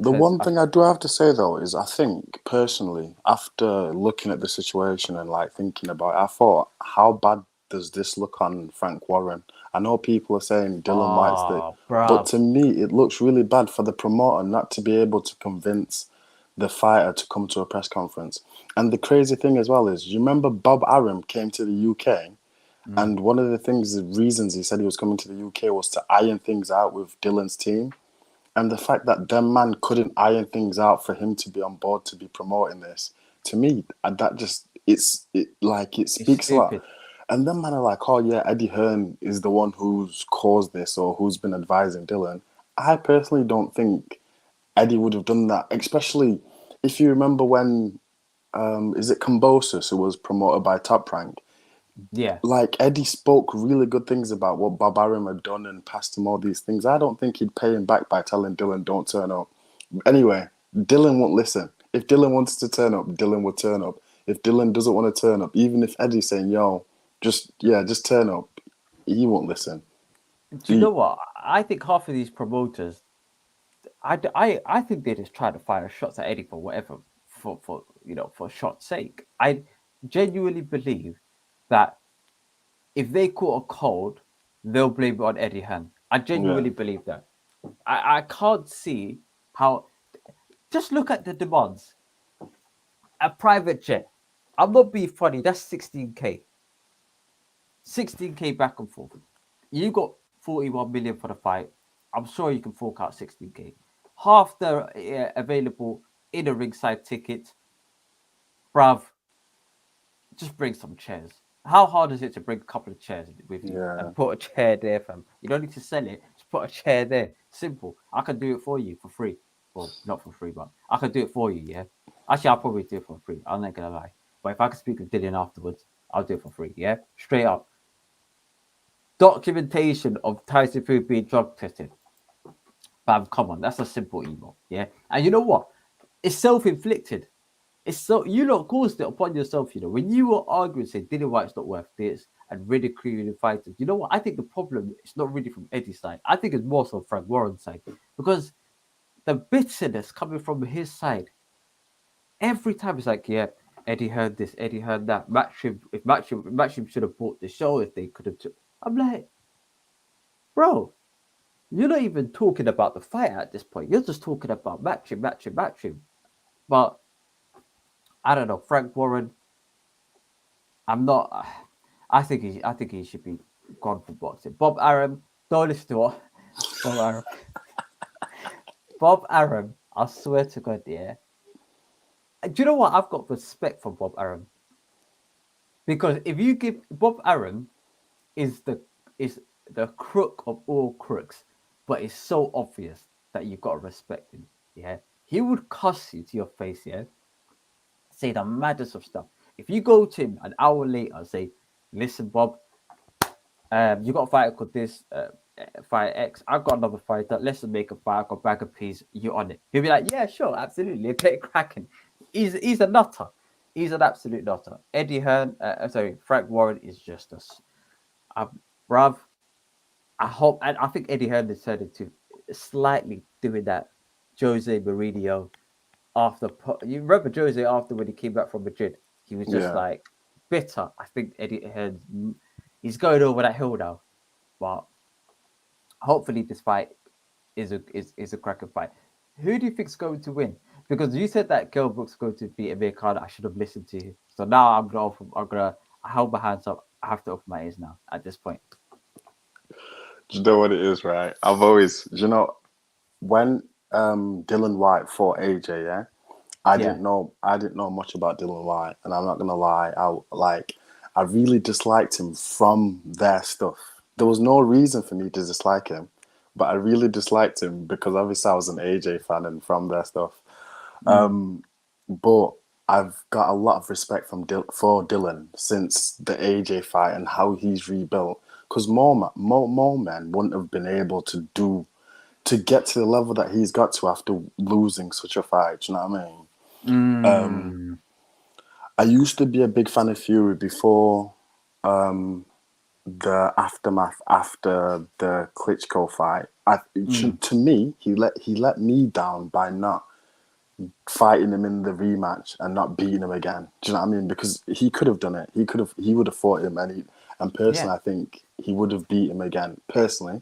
D: The one thing I do have to say though is I think personally, after looking at the situation and like thinking about it, I thought, how bad does this look on Frank Warren? I know people are saying Dylan White's the,
A: oh,
D: but
A: bruv.
D: to me, it looks really bad for the promoter not to be able to convince the fighter to come to a press conference. And the crazy thing as well is, you remember Bob Arum came to the UK,
A: Mm,
D: and one of the reasons he said he was coming to the UK was to iron things out with Dylan's team. And the fact that them man couldn't iron things out for him to be on board to be promoting this, to me, that just it
A: it's
D: speaks a lot.
A: stupid.
D: And them man are like, oh yeah, Eddie Hearn is the one who's caused this or who's been advising Dylan. I personally don't think Eddie would have done that, especially if you remember when is it Kambosos who was promoted by Top Rank?
A: Yeah,
D: Like Eddie spoke really good things about what Bob Arum had done and passed him all these things. I don't think he'd pay him back by telling Dylan don't turn up. Anyway, Dylan won't listen. If Dylan wants to turn up, Dylan will turn up. If Dylan doesn't want to turn up, even if Eddie's saying, yo, just turn up, he won't listen.
A: Do you know what? I think half of these promoters, I think they just try to fire shots at Eddie for whatever, for for shot's sake. I genuinely believe that if they caught a cold, they'll blame it on Eddie Hearn. I
D: Yeah,
A: genuinely believe that. I can't see how. Just look at the demands. A private jet. I'm not being funny. That's 16K. 16K back and forth. You got 41 million for the fight. I'm sure you can fork out 16K. Half the available in a ringside ticket. Bruv, just bring some chairs. How hard is it to bring a couple of chairs with you
D: yeah.
A: and put a chair there, fam? You don't need to sell it. Just put a chair there. Simple. I can do it for you for free. Well, not for free, but I can do it for you, yeah? Actually, I'll probably do it for free. I'm not going to lie. But if I can speak with Dillian afterwards, I'll do it for free, yeah? Straight up. Documentation of Tyson Fury being drug tested. Fam, come on. That's a simple email, yeah? And you know what? It's self-inflicted. It's so you lot caused it upon yourself, when you were arguing, saying Dillian White's not worth this and ridiculing fighters. You know what? I think the problem is not really from Eddie's side. I think it's more so Frank Warren's side because the bitterness coming from his side every time it's like, yeah, Eddie heard this, Eddie heard that. Matchroom should have bought the show if they could have. I'm like, bro, you're not even talking about the fight at this point. You're just talking about Matchroom. But I don't know, Frank Warren. I'm not. I think he should be gone from boxing. Bob Arum, don't listen to what Bob Arum. Bob Arum, I swear to God, yeah. Do you know what? I've got respect for Bob Arum because if you give Bob Arum is the crook of all crooks, but it's so obvious that you've got to respect him. Yeah, he would cuss you to your face. Yeah, say the maddest of stuff. If you go to him an hour later and say, listen, Bob, you got a fighter called this, fight X. I've got another fighter. Let's make a fight. I've got bag of peas. You on it? He'll be like, yeah, sure, absolutely. Get it cracking. He's a nutter. He's an absolute nutter. Eddie Hearn, Frank Warren is just bruv. I hope, and I think Eddie Hearn decided to slightly doing that Jose Mourinho after. You remember Jose after when he came back from Madrid? He was just
D: Yeah.
A: like bitter. I think Eddie Hearn, he's going over that hill now, but hopefully this fight is a cracking fight. Who do you think's going to win? Because you said that Kell Brook's going to beat Amir Khan. I should have listened to you. So now I hold my hands up. I have to open my ears now at this point.
D: Do you know what it is, right? I've always, when Dylan White fought AJ, yeah, I didn't know much about Dylan White, and I'm not gonna lie, I really disliked him from their stuff. There was no reason for me to dislike him, but I really disliked him because obviously I was an AJ fan and from their stuff. But I've got a lot of respect for Dylan since the AJ fight and how he's rebuilt. Because more men wouldn't have been able to get to the level that he's got to after losing such a fight. Do you know what I mean? I used to be a big fan of Fury before the aftermath after the Klitschko fight. To me, he let me down by not fighting him in the rematch and not beating him again. Do you know what I mean? Because he could have done it. He would have fought him, and personally, I think he would have beat him again. Personally,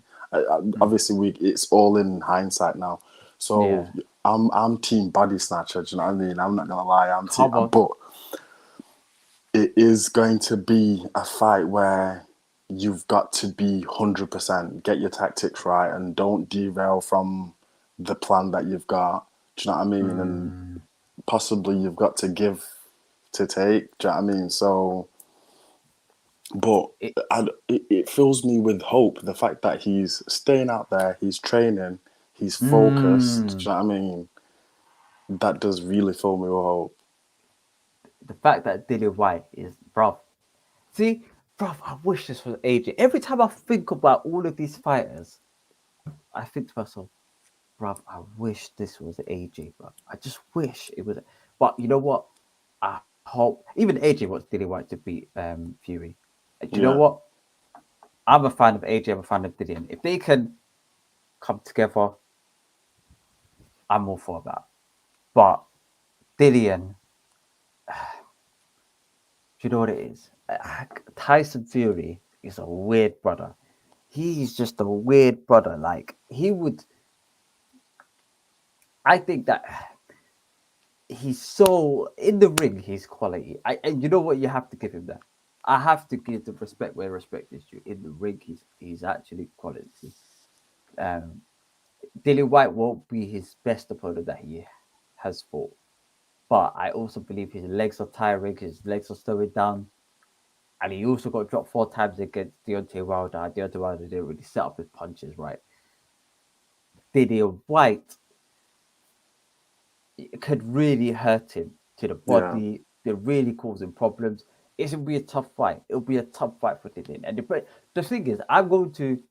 D: obviously, it's all in hindsight now. So I'm team body snatcher. Do you know what I mean? I'm not gonna lie. But it is going to be a fight where you've got to be 100%. Get your tactics right and don't derail from the plan that you've got. Do you know what I mean? And possibly you've got to give to take. Do you know what I mean? So, but it fills me with hope. The fact that he's staying out there, he's training, he's focused. Do you know what I mean? That does really fill me with hope.
A: The fact that Dillian White is, bruv. See, bruv, I wish this was AJ. Every time I think about all of these fighters, I think to myself, bruv, I wish this was AJ, bruv. I just wish it was. But you know what? I hope even AJ wants Dillian White to beat Fury. Do you know what? I'm a fan of AJ. I'm a fan of Dillian. If they can come together, I'm all for that. But Dillian, do you know what it is? Tyson Fury is a weird brother. He's just a weird brother. Like he would, I think that he's so in the ring. He's quality. And you know what? You have to give him that. I have to give the respect where respect is due. In the ring, he's actually quality. Um, Dillian White won't be his best opponent that he has fought, but I also believe his legs are tiring. His legs are slowing down. And he also got dropped 4 times against Deontay Wilder. Deontay Wilder didn't really set up his punches right. Dillian White could really hurt him to the
D: Yeah.
A: body. It really cause him problems. It's gonna be a tough fight. It'll be a tough fight for Dillian. And the thing is, I'm going to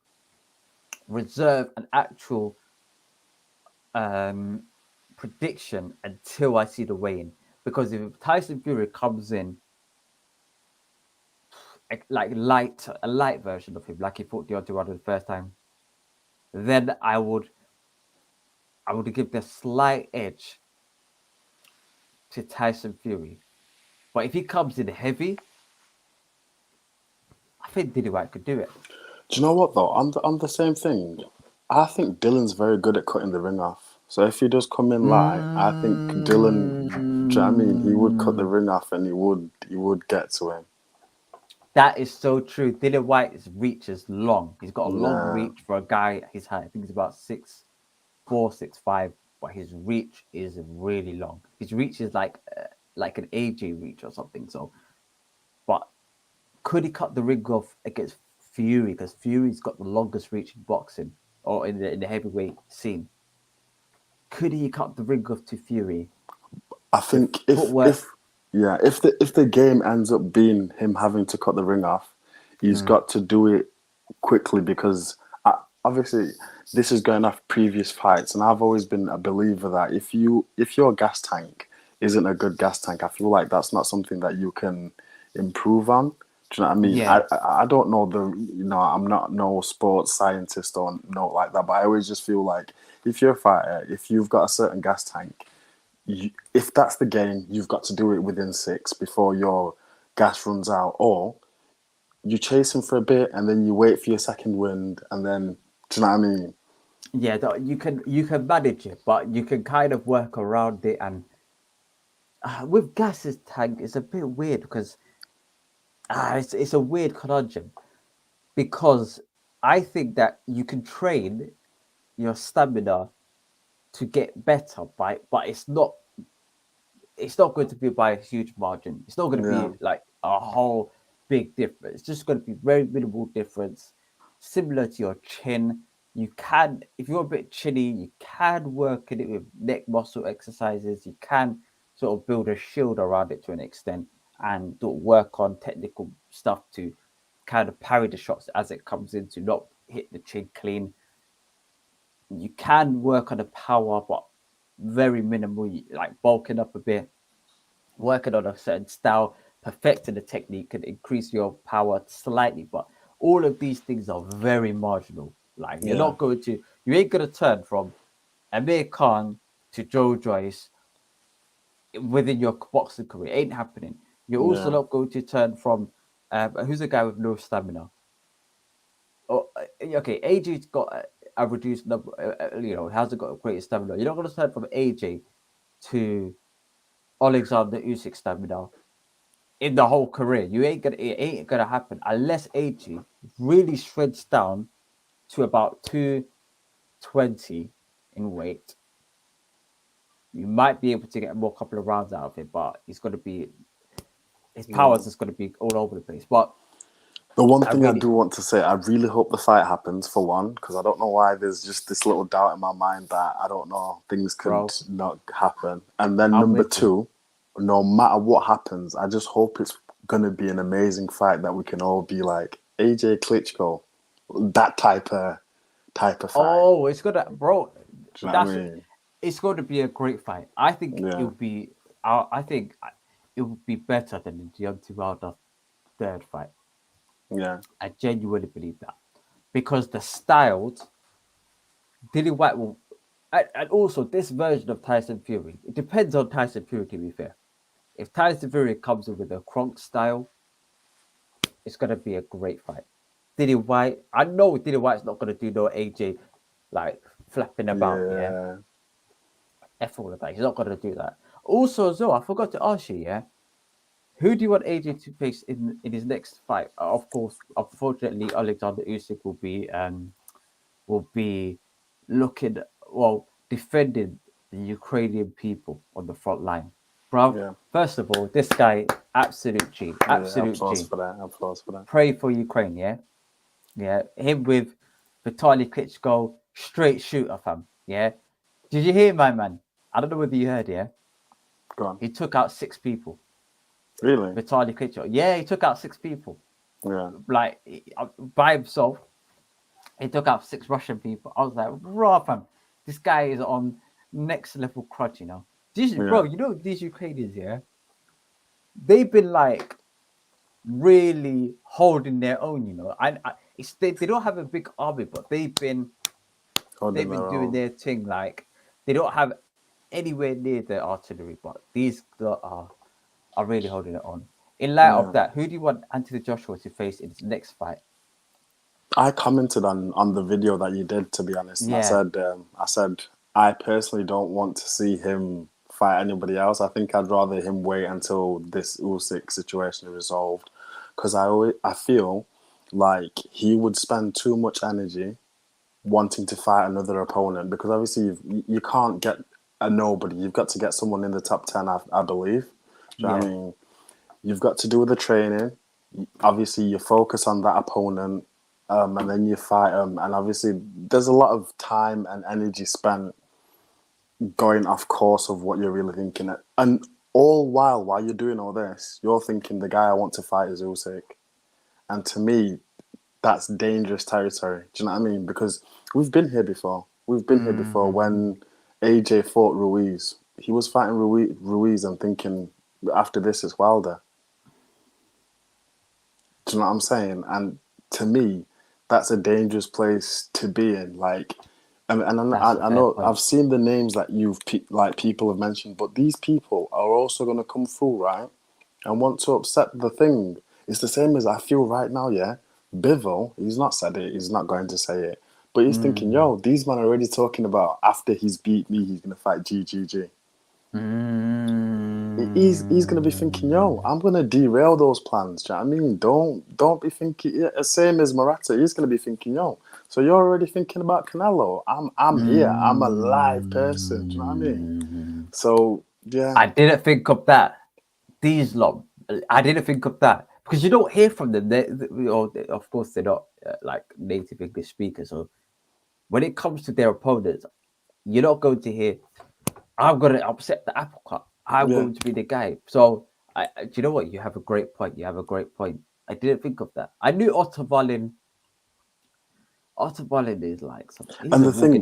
A: reserve an actual prediction until I see the weigh-in. Because if Tyson Fury comes in like a light version of him, like he fought Deontay Wilder the first time, then I would give the slight edge to Tyson Fury. But if he comes in heavy, I think Dillian White could do it.
D: Do you know what though? On the same thing. I think Dylan's very good at cutting the ring off. So if he does come in light, I think Dylan. Do you know what I mean? He would cut the ring off, and he would get to him.
A: That is so true. Dillian White's reach is long. He's got a long
D: Yeah.
A: reach for a guy his height. I think he's about 6'4", 6'5", but his reach is really long. His reach is like an AJ reach or something. So, but could he cut the ring off against Fury? Because Fury's got the longest reach in boxing or in the heavyweight scene. Could he cut the ring off to Fury?
D: I think if the game ends up being him having to cut the ring off, he's got to do it quickly because obviously this is going off previous fights, and I've always been a believer that if your gas tank isn't a good gas tank, I feel like that's not something that you can improve on. Do you know what I mean?
A: Yeah.
D: I don't know I'm not no sports scientist or no like that, but I always just feel like if you're a fighter, if you've got a certain gas tank, if that's the game, you've got to do it within 6 before your gas runs out, or you chase him for a bit and then you wait for your second wind, and then do you know what I mean?
A: Yeah, you can manage it, but you can kind of work around it. And with Gas's tank, it's a bit weird because it's a weird conundrum because I think that you can train your stamina to get better but it's not going to be by a huge margin. It's not going to
D: Yeah.
A: be like a whole big difference. It's just going to be very minimal difference, similar to your chin. You can, if you're a bit chinny, you can work in it with neck muscle exercises. You can sort of build a shield around it to an extent and work on technical stuff to kind of parry the shots as it comes in to not hit the chin clean. You can work on the power, but very minimal, like bulking up a bit, working on a certain style, perfecting the technique can increase your power slightly. But all of these things are very marginal. Like you ain't gonna turn from Amir Khan to Joe Joyce within your boxing career. It ain't happening. You're also not going to turn from who's a guy with no stamina. Oh, okay, AJ's got a reduced number. Hasn't got a great stamina. You're not going to turn from AJ to Alexander Usyk stamina in the whole career. It ain't gonna happen unless AJ really shreds down to about 220 in weight. You might be able to get a couple of rounds out of it, but his powers is going to be all over the place. But
D: The one thing I do want to say, I really hope the fight happens, for one, because I don't know why there's just this little doubt in my mind that I don't know, things could not happen. And then number two, no matter what happens, I just hope it's going to be an amazing fight that we can all be like, AJ Klitschko, that type of fight.
A: Oh, it's gonna, bro.
D: Do you know what I mean?
A: It's going to be a great fight. I think it'll be. I think it would be better than the Deontay Wilder third fight.
D: Yeah.
A: I genuinely believe that because the styles, Dillian White will, and also this version of Tyson Fury, it depends on Tyson Fury. To be fair, if Tyson Fury comes in with a Kronk style, it's gonna be a great fight. Dillian White, I know Dillian White's not gonna do no AJ like flapping about, yeah.
D: Yeah.
A: F all of that. He's not gonna do that. Also, as well, I forgot to ask you, yeah. Who do you want AJ to face in his next fight? Of course, unfortunately, Alexander Usyk will be looking defending the Ukrainian people on the front line. Bro,
D: Yeah.
A: first of all, this guy, absolute G,
D: Yeah.
A: absolute
D: Applause
A: G.
D: for that. Applause for that.
A: Pray for Ukraine, yeah? Yeah. Him with Vitaly Klitschko, straight shooter, fam. Yeah. Did you hear my man? I don't know whether you heard, yeah?
D: Go on.
A: He took out 6 people.
D: Really?
A: Vitaly Klitschko. Yeah, he took out 6 people.
D: Yeah.
A: Like, by himself. He took out 6 Russian people. I was like, raw, fam. This guy is on next level crutch, you know. Bro, you know these Ukrainians, yeah? They've been like really holding their own, you know. They don't have a big army, but they've been
D: Holding
A: doing
D: their own.
A: their thing. Like they don't have anywhere near the artillery, but these are really holding it on. In light of that, who do you want Anthony Joshua to face in his next fight?
D: I commented on the video that you did, to be honest. And
A: Yeah.
D: I said I personally don't want to see him fight anybody else. I think I'd rather him wait until this Usyk situation is resolved, because I feel like he would spend too much energy wanting to fight another opponent, because obviously you can't get a nobody. You've got to get someone in the top 10, I believe. Do you know what I mean? You've got to do the training. Obviously, you focus on that opponent, and then you fight them. And obviously, there's a lot of time and energy spent going off course of what you're really thinking. And all while you're doing all this, you're thinking the guy I want to fight is Usyk. And to me, that's dangerous territory. Do you know what I mean? Because we've been here before. We've been here before when AJ fought Ruiz. He was fighting Ruiz and thinking, after this, it's Wilder. Do you know what I'm saying? And to me, that's a dangerous place to be in. Like, I know I've seen the names that people have mentioned, but these people are also going to come through, right? And want to upset the thing. It's the same as I feel right now, yeah? Bivol, he's not said it, he's not going to say it. But he's thinking, yo, these men are already talking about after he's beat me, he's going to fight GGG. He's going to be thinking, yo, I'm going to derail those plans. Do you know what I mean? Don't be thinking, same as Murata, he's going to be thinking, yo, so you're already thinking about Canelo. I'm here. I'm a live person. Do you know what I mean? So, yeah.
A: I didn't think of that. These lot, I didn't think of that. Because you don't hear from them. Of course, they're not like native English speakers. So when it comes to their opponents, you're not going to hear, I'm going to upset the apple cart. I'm going to be the guy. So, do you know what? You have a great point. I didn't think of that. I knew Otto Wallin is like something.
D: And the thing,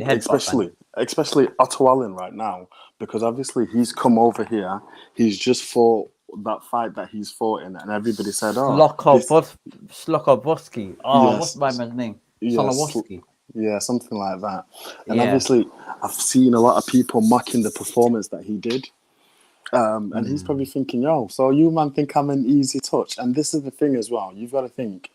D: especially Otto Allen right now, because obviously he's come over here, he's just fought that fight that he's fought in, and everybody said,
A: Slokovoski. Oh, what's my man's name? Solowoski.
D: Yeah, something like that. And obviously, I've seen a lot of people mocking the performance that he did. And he's probably thinking, yo, so you man think I'm an easy touch. And this is the thing as well. You've got to think,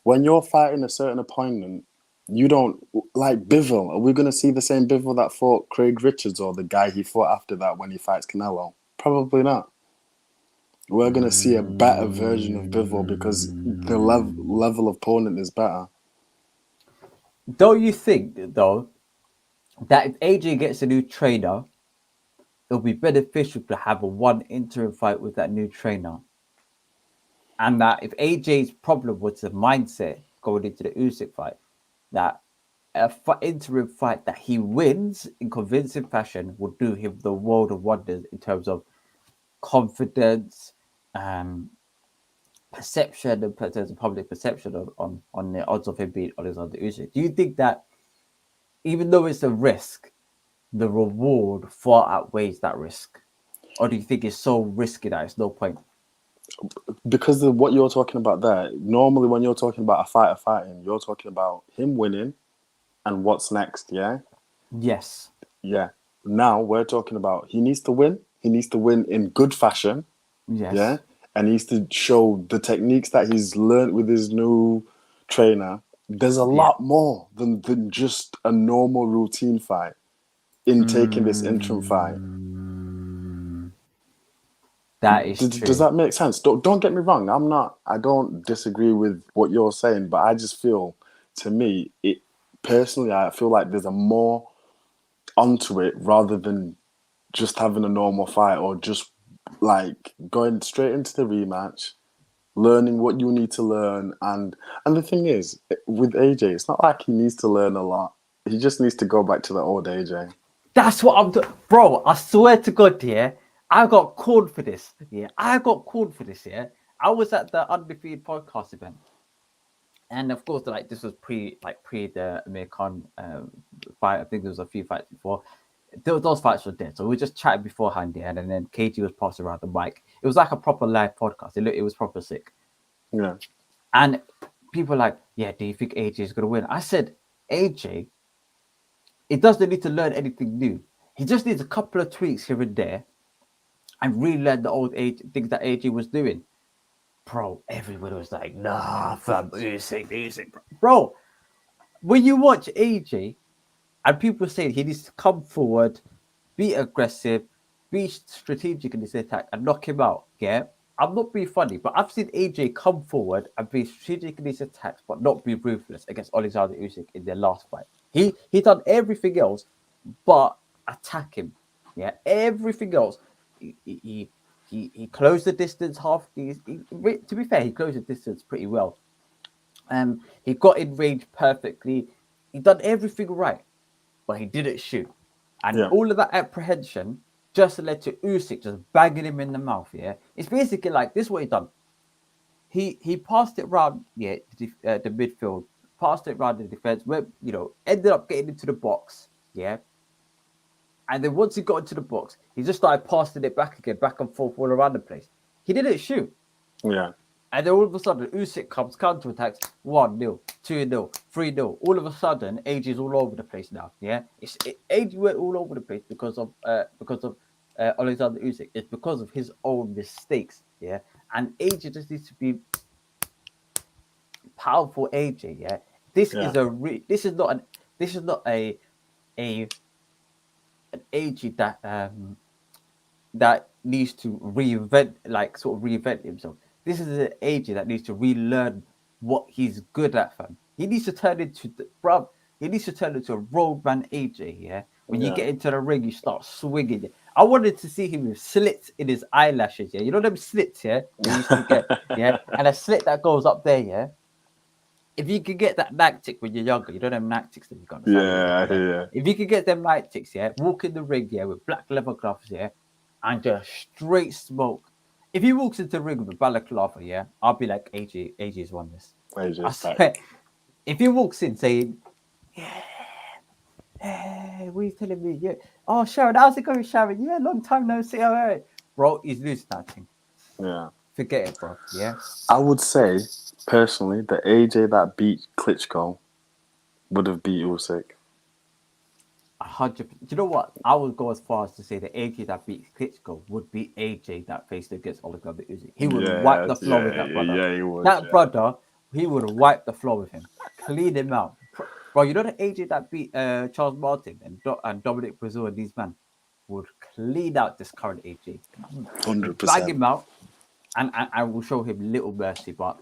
D: when you're fighting a certain opponent, you don't, like Bivol, are we going to see the same Bivol that fought Craig Richards or the guy he fought after that when he fights Canelo? Probably not. We're going to see a better version of Bivol because the level of opponent is better.
A: Don't you think, though, that if AJ gets a new trainer, it'll be beneficial to have one interim fight with that new trainer? And that if AJ's problem was the mindset going into the Usyk fight, that interim fight that he wins in convincing fashion will do him the world of wonders in terms of confidence, perception, and public perception on the odds of him being Alexander Usyk. Do you think that even though it's a risk, the reward far outweighs that risk? Or do you think it's so risky that it's no point?
D: because of what you're talking about there. Normally, when you're talking about a fighter fighting, you're talking about him winning and what's next. Yeah,
A: Yes.
D: yeah. Now we're talking about he needs to win. He needs to win in good fashion.
A: Yes.
D: Yeah, and he needs to show the techniques that he's learned with his new trainer. There's a lot more than just a normal routine fight in taking this interim fight.
A: That is
D: Does
A: true.
D: that make sense? Don't get me wrong. I don't disagree with what you're saying, but I just feel, to me, it personally, I feel like there's a more onto it rather than just having a normal fight or just like going straight into the rematch, learning what you need to learn. And the thing is, with AJ, it's not like he needs to learn a lot. He just needs to go back to the old AJ.
A: That's what I'm doing. Bro, I swear to God, yeah, I got called for this. Yeah, I got called for this, yeah. I was at the Undefeated podcast event. And of course, like this was pre the Amir Khan fight. I think there was a few fights before. Those fights were dead. So we were just chatting beforehand, yeah, and then KG was passing around the mic. It was like a proper live podcast. It was proper sick.
D: Yeah.
A: And people were like, yeah, do you think AJ is going to win? I said, AJ, he doesn't need to learn anything new. He just needs a couple of tweaks here and there and relearn the old things that AJ was doing. Bro, everybody was like, nah, fam, Usyk. Bro, when you watch AJ and people saying he needs to come forward, be aggressive, be strategic in his attack and knock him out, yeah? I'm not being funny, but I've seen AJ come forward and be strategic in his attacks, but not be ruthless against Alexander Usyk in their last fight. He done everything else but attack him. Yeah, everything else. He closed the distance half. To be fair, he closed the distance pretty well. He got in range perfectly. He done everything right, but he didn't shoot. And
D: Yeah.
A: all of that apprehension just led to Usyk just banging him in the mouth. Yeah, it's basically like this: is what he done. He passed it around, yeah, the midfield, passed it around the defense. Where ended up getting into the box. Yeah, and then once he got into the box, he just started passing it back again, back and forth all around the place. He didn't shoot.
D: Yeah.
A: And then all of a sudden, Usyk comes, counterattacks, 1-0, 2-0, 3-0. All of a sudden, AJ is all over the place now. Yeah, AJ went all over the place because of Alexander Usyk. It's because of his own mistakes. Yeah, and AJ just needs to be powerful. AJ. Yeah, this is not an AJ that needs to reinvent himself. This is an AJ that needs to relearn what he's good at, fam. He needs to turn into He needs to turn into a roadman AJ. Yeah, when you get into the ring, you start swinging. I wanted to see him with slits in his eyelashes. Yeah, you know them slits. Yeah, you used to get. Yeah, and a slit that goes up there. Yeah. If you could get that night tick when you're younger, you know them night ticks that you got.
D: Yeah.
A: If you could get them night ticks, yeah, walk in the ring, yeah, with black leather gloves, yeah, and just straight smoke. If he walks into the ring with a balaclava, yeah, I'll be like, AJ's won this. I swear. If he walks in saying, hey, what are you telling me? Yeah. Oh, Sharon, how's it going, Sharon? Yeah, long time no see. All right. Bro, he's losing that thing.
D: Yeah.
A: Forget it, bro. Yeah.
D: I would say, personally, the AJ that beat Klitschko would have beat Usyk.
A: 100%. Do you know what? I would go as far as to say the AJ that beat Klitschko would be AJ that faced against Alexander Usyk. He would wipe the floor with that brother.
D: Yeah, he would.
A: Brother, he would have wiped the floor with him, clean him out. Bro, you know the AJ that beat Charles Martin and Dominic Brazil and these men would clean out this current AJ.
D: 100%.
A: Bag him out, and I will show him little mercy. But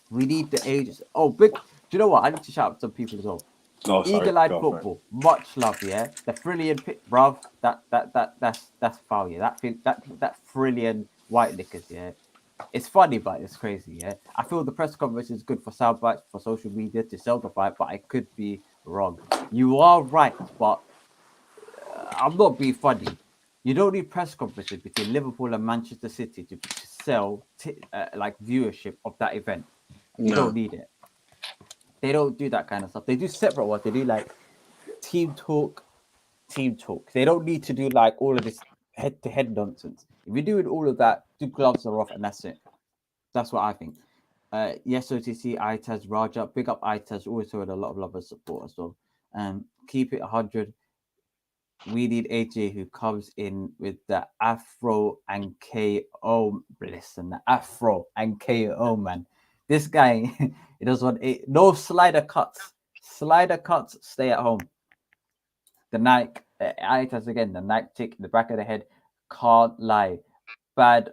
A: we need the ages. Oh, big. Do you know what? I need to shout out some people as well.
D: Oh, sorry.
A: Eagle-eyed football, much love, yeah. The Frillian pit, bruv, that's foul, yeah. That Frillian white knickers, yeah. It's funny, but it's crazy, yeah. I feel the press conference is good for sound bites, for social media to sell the fight, but I could be wrong. You are right, but I'm not being funny. You don't need press conferences between Liverpool and Manchester City to sell like viewership of that event. You don't need it. They don't do that kind of stuff. They do separate ones. They do like team talk. They don't need to do like all of this head-to-head nonsense. If you're doing all of that, the gloves are off, and that's it. That's what I think. Yes, OTC, Itaz, Raja, big up Itaz. Always had a lot of love and support as well. Keep it 100. We need AJ who comes in with the Afro and KO. Listen, the Afro and KO, man. This guy, he doesn't want no slider cuts. Slider cuts, stay at home. The Nike, Itaz again, the Nike tick in the back of the head. Can't lie. Bad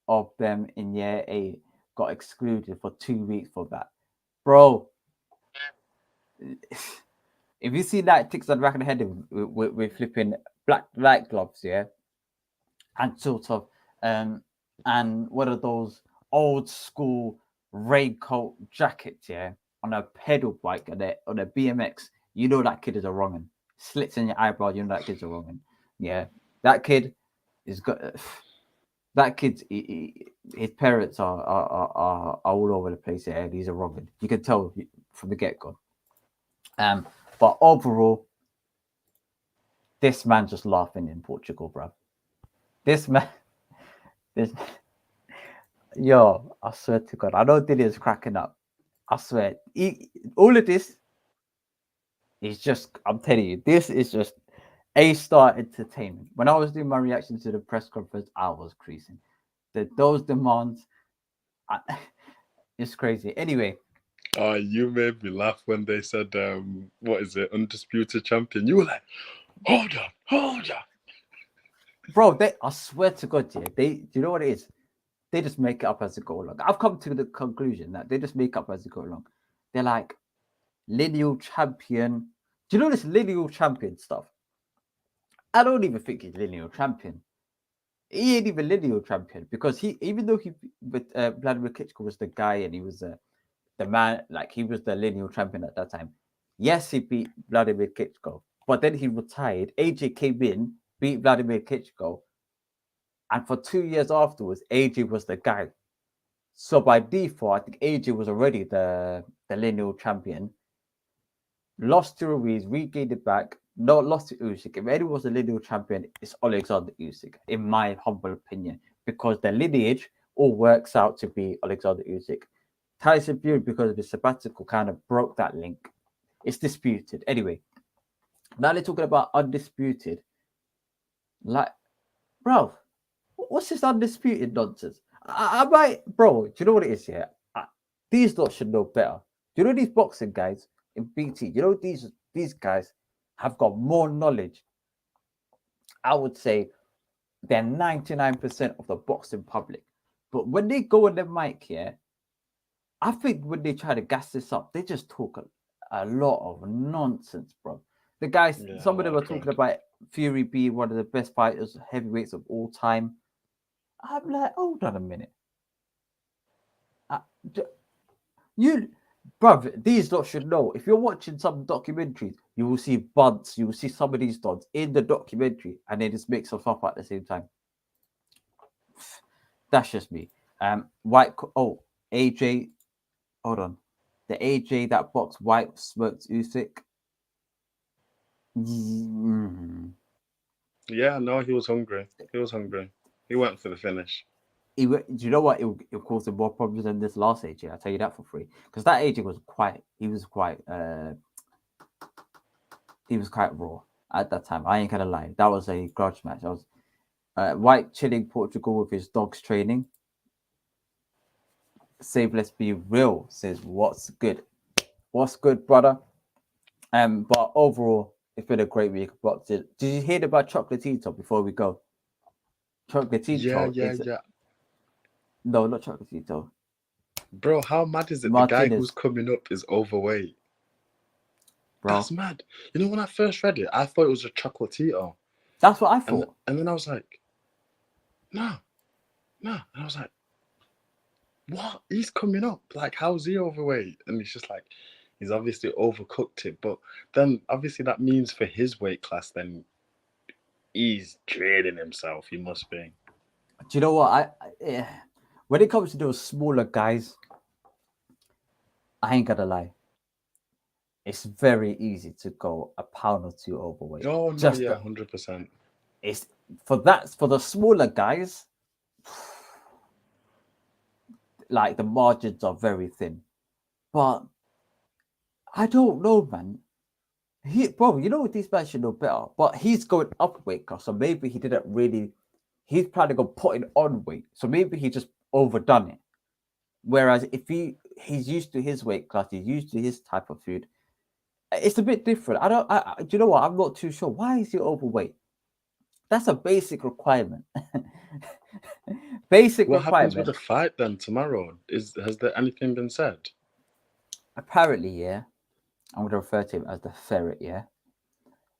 A: of them in year 8 got excluded for 2 weeks for that. Bro, if you see that ticks on the back of the head with flipping black light gloves, yeah, and sort of and what are those old school raincoat jackets, yeah, on a pedal bike on a BMX, you know that kid is a wrong'un. Slits in your eyebrow, you know that kid's a wrong'un. Yeah, that kid is got that kid's his parents are all over the place. Yeah, he's a wrong'un. You can tell from the get go. But overall, this man just laughing in Portugal, bro. This man, yo, I swear to God, I know Dillian's cracking up. I swear, all of this is just, I'm telling you, this is just A-star entertainment. When I was doing my reaction to the press conference, I was creasing. Those demands, it's crazy. Anyway.
D: You made me laugh when they said, what is it, undisputed champion? You were like, hold on.
A: Bro, I swear to God, yeah, do you know what it is? They just make it up as they go along. I've come to the conclusion that they just make up as they go along. They're like, lineal champion. Do you know this lineal champion stuff? I don't even think he's lineal champion. He ain't even lineal champion because even though Vladimir Klitschko was the guy and he was the man, like he was the lineal champion at that time. Yes, he beat Vladimir Klitschko, but then he retired. AJ came in, beat Vladimir Klitschko, and for 2 years afterwards, AJ was the guy. So by default, I think AJ was already the lineal champion. Lost to Ruiz, regained it back. No, lost to Usyk. If anyone was a lineal champion, it's Alexander Usyk, in my humble opinion, because the lineage all works out to be Alexander Usyk. Tyson Fury, because of his sabbatical, kind of broke that link. It's disputed. Anyway, now they're talking about undisputed. Like, bro, what's this undisputed nonsense? I might, bro, do you know what it is here? These lot should know better. Do you know these boxing guys in BT? You know these guys have got more knowledge. I would say they're 99% of the boxing public. But when they go on the mic here, I think when they try to gas this up, they just talk a lot of nonsense, bro. The guys, some of them are talking about Fury being one of the best fighters, heavyweights of all time. I'm like, hold on a minute. Bruv, these lot should know. If you're watching some documentaries, you will see bunts, you will see some of these dots in the documentary, and they just mix us up at the same time. That's just me. AJ, hold on. The AJ that boxed White smoked Usyk.
D: Yeah, no, he was hungry. He went for the finish.
A: Do you know what? It caused him more problems than this last AJ. I'll tell you that for free. Because that AJ was quite raw at that time. I ain't gonna lie. That was a grudge match. I was White chilling Portugal with his dogs training. Save, let's be real, says what's good. What's good, brother? But overall, it's been a great week of boxing. Did you hear about Chocolatito before we go? Chocolatito.
D: Yeah.
A: No, not Chocolatito.
D: Bro, how mad is it?
A: Martinez.
D: The guy who's coming up is overweight. Bro. That's mad. You know, when I first read it, I thought it was a Chocolatito.
A: That's what I thought.
D: And then I was like, no. And I was like, what? He's coming up. Like, how's he overweight? And it's just like, he's obviously overcooked it. But then, obviously, that means for his weight class, then he's draining himself. He must be.
A: Do you know what? When it comes to those smaller guys, I ain't gonna lie. It's very easy to go a pound or two overweight.
D: Oh, no, 100%.
A: It's for the smaller guys, like the margins are very thin. But I don't know, man. Bro, you know these guys should know better. But he's going up weight class, so maybe he didn't really. He's planning on putting on weight, so maybe he just overdone it. Whereas if he's used to his weight class, he's used to his type of food. It's a bit different. Do you know what? I'm not too sure. Why is he overweight? That's a basic requirement. Basic
D: What happens with
A: requirement.
D: the fight then tomorrow? Has there anything been said?
A: Apparently, yeah. I'm going to refer to him as the ferret, yeah,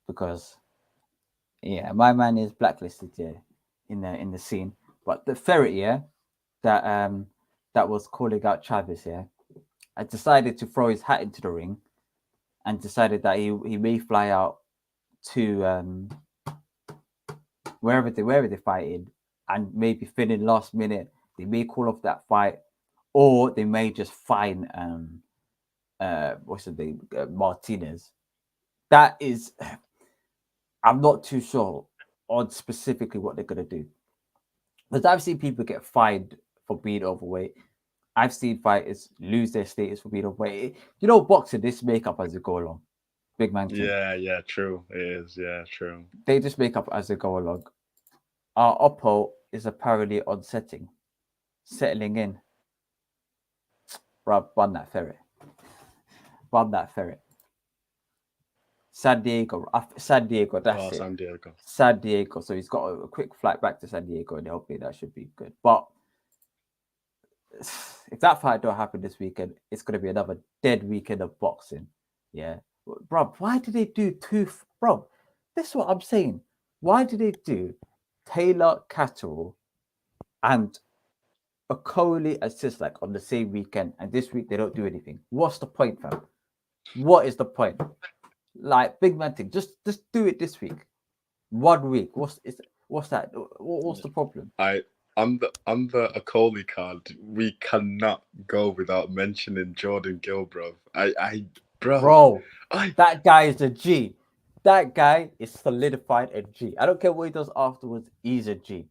A: because yeah, my man is blacklisted, yeah, in the scene. But the ferret, yeah, that was calling out Travis, yeah, I decided to throw his hat into the ring, and decided that he may fly out to wherever they're fighting, and maybe finish last minute. They may call off that fight, or they may just fine what's the name, Martinez. That is, I'm not too sure on specifically what they're gonna do, because I've seen people get fined for being overweight. I've seen fighters lose their status for being overweight. You know, boxing, this makeup as they go along. Big man thing.
D: Yeah, true. It is, yeah, true.
A: They just make up as they go along. Our Oppo is apparently on settling in. Bruh, run that ferret. Run that ferret. San Diego, that's
D: Oh,
A: it.
D: San Diego.
A: San Diego. So he's got a quick flight back to San Diego, and hopefully that should be good. But if that fight don't happen this weekend, it's going to be another dead weekend of boxing. Yeah. Bro, why did they do two? Bro, this is what I'm saying. Why did they do Taylor Catterall and a Coley assist like on the same weekend, and this week they don't do anything? What's the point, fam? What is the point? Like, big man thing, just do it this week. 1 week. What's that? What's the problem?
D: On the Akoli card, we cannot go without mentioning Jordan Gill, bro.
A: Bro, that guy is a G. That guy is solidified a G. I don't care what he does afterwards. He's a G.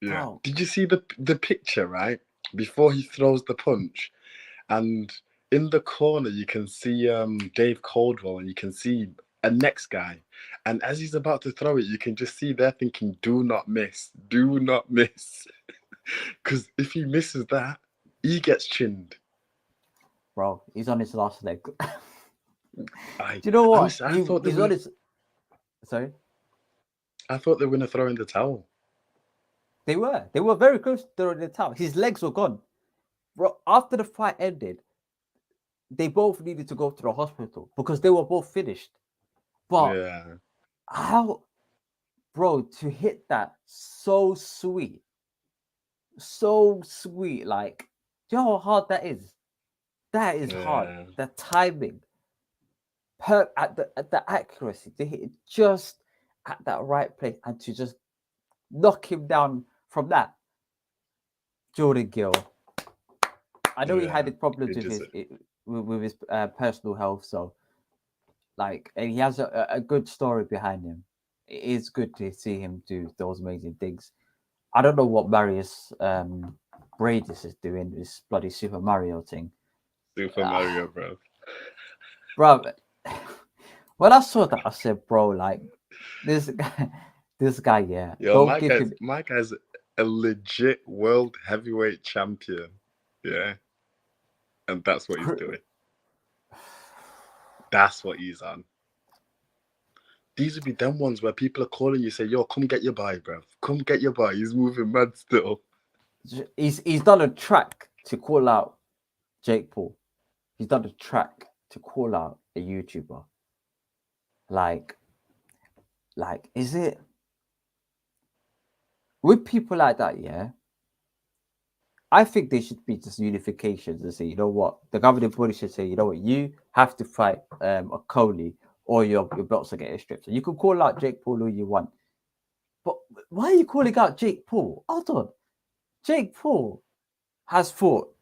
D: Yeah.
A: Bro.
D: Did you see the picture, right? Before he throws the punch, and in the corner you can see Dave Caldwell, and you can see a next guy, and as he's about to throw it, you can just see they're thinking, "Do not miss, do not miss," because if he misses that, he gets chinned.
A: Bro, he's on his last leg. Do
D: I
A: you know what?
D: honestly,
A: He's on his. Sorry?
D: I thought they were gonna throw in the towel.
A: They were very close to throwing the towel. His legs were gone. Bro, after the fight ended, they both needed to go to the hospital because they were both finished. But
D: Yeah.
A: how, bro, to hit that so sweet. Like, do you know how hard that is? That is hard.
D: Yeah.
A: The timing, at the accuracy to hit it just at that right place, and to just knock him down from that. Jordan Gill. I know he had problems with his personal health, so like, and he has a good story behind him. It is good to see him do those amazing things. I don't know what Marius Bradis is doing, this bloody Super Mario thing.
D: Super Mario, bro.
A: Bro, when I saw that, I said, bro, like, this guy, yeah.
D: Yo,
A: Don't
D: my guy's a legit world heavyweight champion. Yeah. And that's what he's doing. That's what he's on. These would be them ones where people are calling you, say, yo, come get your boy, bro. Come get your boy. He's moving mad still.
A: He's done a track to call out Jake Paul. He's done a track to call out a YouTuber. Like, is it with people like that? Yeah, I think there should be just unifications and say, you know what, the governing body should say, you know what, you have to fight a Coley, or your belts are getting stripped. So you can call out Jake Paul who you want, but why are you calling out Jake Paul? Hold on, Jake Paul has fought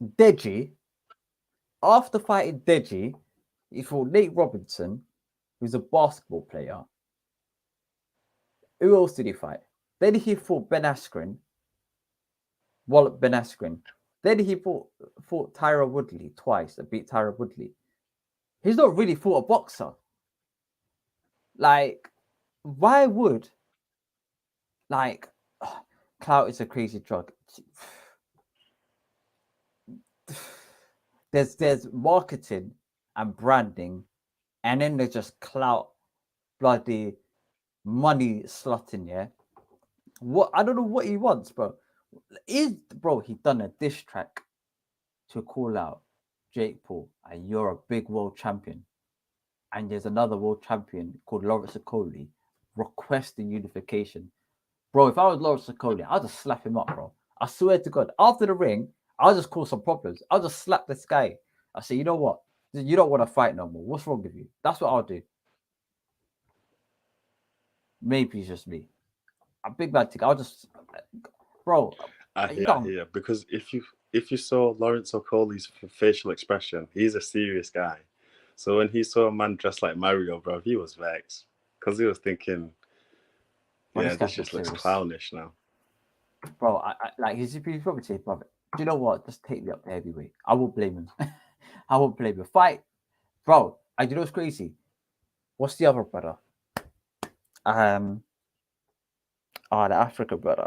A: Deji. After fighting Deji, he fought Nate Robinson, who's a basketball player. Who else did he fight? Then he fought Ben Askren. Wallop Ben Askren. Then he fought Tyra Woodley twice and beat Tyra Woodley. He's not really fought a boxer. Like, why would clout is a crazy drug. There's marketing and branding, and then there's just clout, bloody money slotting. Yeah, what I don't know what he wants, bro. He done a diss track to call out Jake Paul, and you're a big world champion, and there's another world champion called Lawrence Okoli requesting unification. Bro, if I was Lawrence Okoli, I'll just slap him up, bro. I swear to God, after the ring, I'll just cause some problems. I'll just slap this guy. I say, you know what? You don't want to fight no more. What's wrong with you? That's what I'll do. Maybe it's just me. A big bad tick. I'll just, bro.
D: I hear. Because if you saw Lawrence Okoli's facial expression, he's a serious guy. So when he saw a man dressed like Mario, bro, he was vexed because he was thinking,
A: Bro,
D: this just looks clownish now.
A: Bro, he's probably saying, brother, do you know what? Just take me up to heavyweight. I won't blame him. I won't blame him. Fight, bro. You know what's crazy? What's the other brother? The African brother.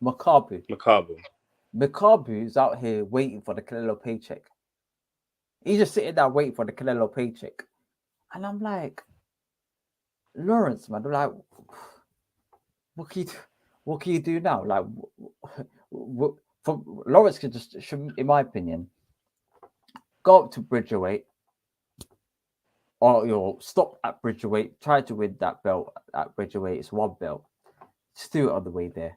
A: Makabu. Makabu is out here waiting for the Canelo paycheck. He's just sitting there waiting for the Canelo paycheck. And I'm like, Lawrence, man, I'm like, what can you do now? Like, Lawrence could just, in my opinion, go up to Bridgerweight, or stop at Bridgerweight, try to win that belt at Bridgerweight. It's one belt. Just do it on the way there.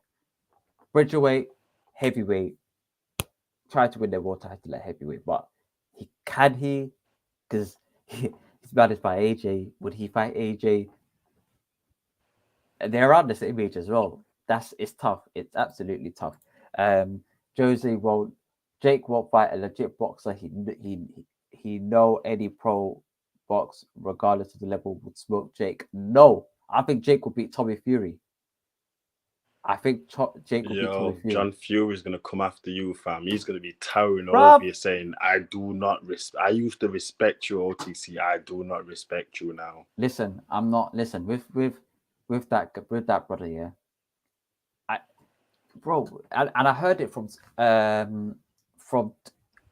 A: Bridgerweight, heavyweight, try to win their world title at heavyweight. But can he? Because he's managed by AJ. Would he fight AJ? They're around the same age as well. It's tough. It's absolutely tough. Jake won't fight a legit boxer. He know any pro box, regardless of the level, would smoke Jake. No, I think Jake will beat Tommy Fury. I think Jake will beat Tommy Fury.
D: John Fury's gonna come after you, fam. He's gonna be towering over you, saying, "I used to respect you, OTC. I do not respect you now."
A: Listen, I'm not. Listen, with that brother, yeah. And I heard it from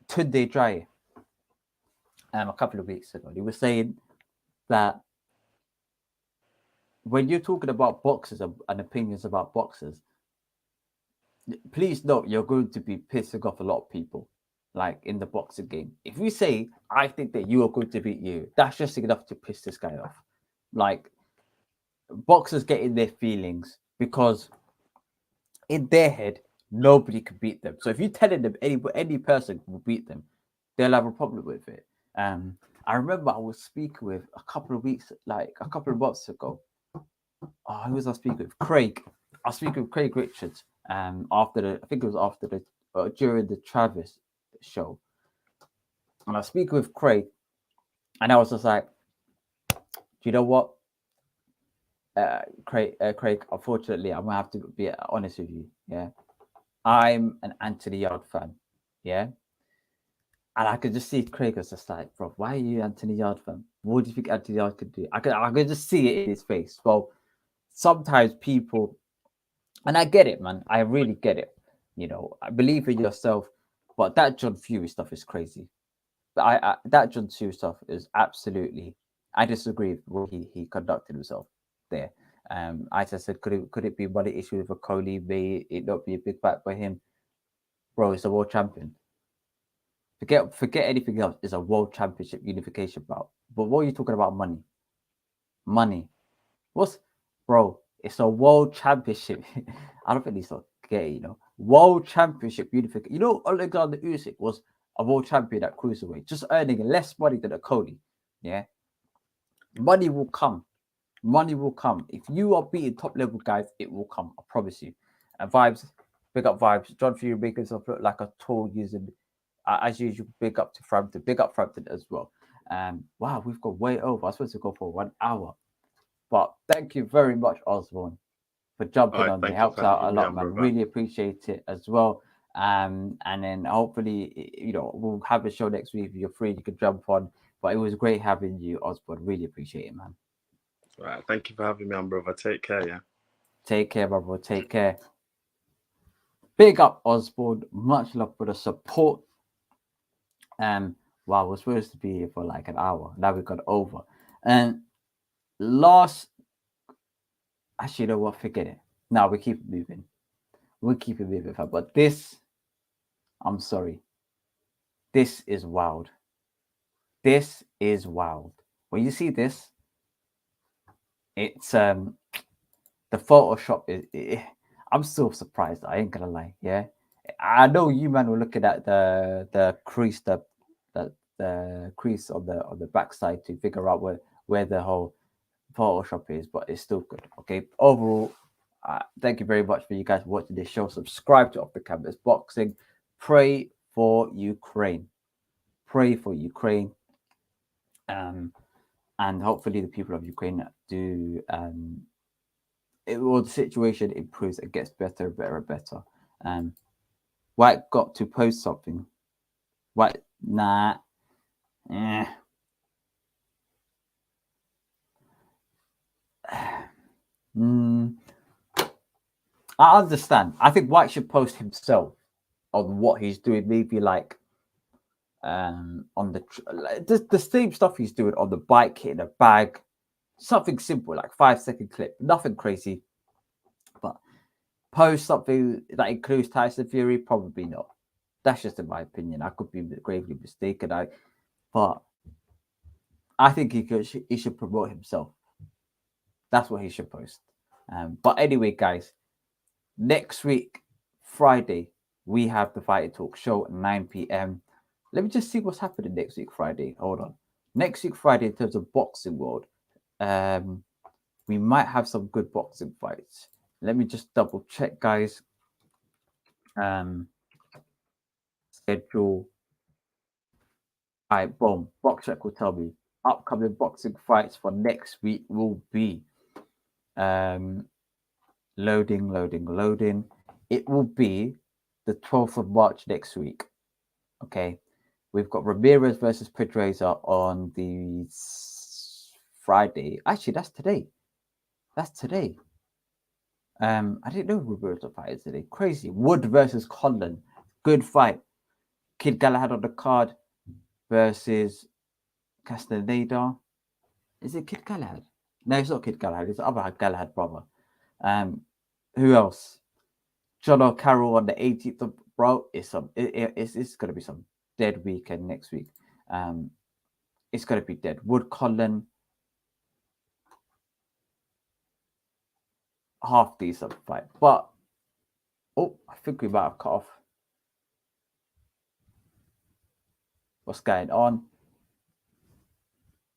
A: Tunde Dry a couple of weeks ago. He was saying that when you're talking about boxers and opinions about boxers, please note you're going to be pissing off a lot of people, like in the boxing game. If you say, I think that you are going to beat you, that's just enough to piss this guy off. Like, boxers get in their feelings because in their head, nobody can beat them. So if you're telling them any person will beat them, they'll have a problem with it. I remember I was speaking with a couple of months ago. Who was I speaking with? Craig. I was speaking with Craig Richards. During the Travis show, and I was speaking with Craig, and I was just like, do you know what? Craig, unfortunately, I'm gonna have to be honest with you. Yeah, I'm an Anthony Yard fan. Yeah, and I could just see Craig was just like, bro, why are you Anthony Yard fan? What do you think Anthony Yard could do? I could just see it in his face. Well, sometimes people, and I get it, man. I really get it. You know, I believe in yourself, but that John Fury stuff is crazy. But that John Fury stuff is absolutely. I disagree with what he conducted himself there. I just said, could it be money issue with Okoli? May it not be a big fight by him? Bro, he's a world champion. Forget anything else. It's a world championship unification bout. But what are you talking about? Money. Bro? It's a world championship. I don't think he's not gay, you know. World championship unification. You know, Alexander Usyk was a world champion at cruiserweight, just earning less money than Okoli. Yeah. Money will come. Money will come. If you are beating top level guys, it will come. I promise you. And Vibes, big up Vibes. John Fury making himself look like a tool using, as usual, big up to Frampton. Big up Frampton as well. Wow, we've got way over. I was supposed to go for 1 hour. But thank you very much, Osborne. for jumping
D: Alright,
A: on. It
D: thank you
A: helps
D: for
A: out a
D: having me
A: lot,
D: on,
A: man.
D: brother.
A: Really appreciate it as well. And then hopefully, we'll have a show next week. If you're free, you can jump on. But it was great having you, Osborne. Really appreciate it, man.
D: Right, thank you for having me on, brother. Take care, yeah.
A: Take care, my bro. Take care. Big up, Osborne. Much love for the support. Wow, we're supposed to be here for like an hour. Now we got over. And actually, you know what? Forget it. Now we keep it moving. We'll keep it moving. But this, I'm sorry. This is wild. This is wild. When you see this, it's the Photoshop I'm still surprised. I ain't gonna lie. Yeah, I know you man were looking at the crease, the crease on the backside to figure out where the whole Photoshop is, but it's still good. Okay, overall, thank you very much for you guys watching this show. Subscribe to Off the Canvas Boxing. Pray for Ukraine. Pray for Ukraine. And hopefully the people of Ukraine do the situation improves and gets better and better. White got to post something. White, nah. I understand. I think White should post himself on what he's doing. Maybe like on the same stuff he's doing on the bike, hitting a bag, something simple like 5-second clip, nothing crazy. But post something that includes Tyson Fury, probably not. That's just in my opinion. I could be gravely mistaken. But I think he should promote himself. That's what he should post. But anyway, guys, next week, Friday, we have the Fighting Talk show at 9 p.m. Let me just see what's happening next week, Friday. Hold on. Next week, Friday, in terms of boxing world, we might have some good boxing fights. Let me just double check, guys. Schedule. All right, boom. BoxRec will tell me upcoming boxing fights for next week will be loading. It will be the 12th of March next week. Okay. We've got Ramirez versus Pedraza on the Friday. Actually, that's today. I didn't know Ramirez was fighting today. Crazy. Wood versus Conlon. Good fight. Kid Galahad on the card versus Castaneda. Is it Kid Galahad? No, it's not Kid Galahad. It's the other Galahad brother. Who else? John O'Carroll on the 18th of it's going to be some dead weekend next week. It's going to be dead. Wood Conlon, half decent fight, but I think we might have cut off. What's going on?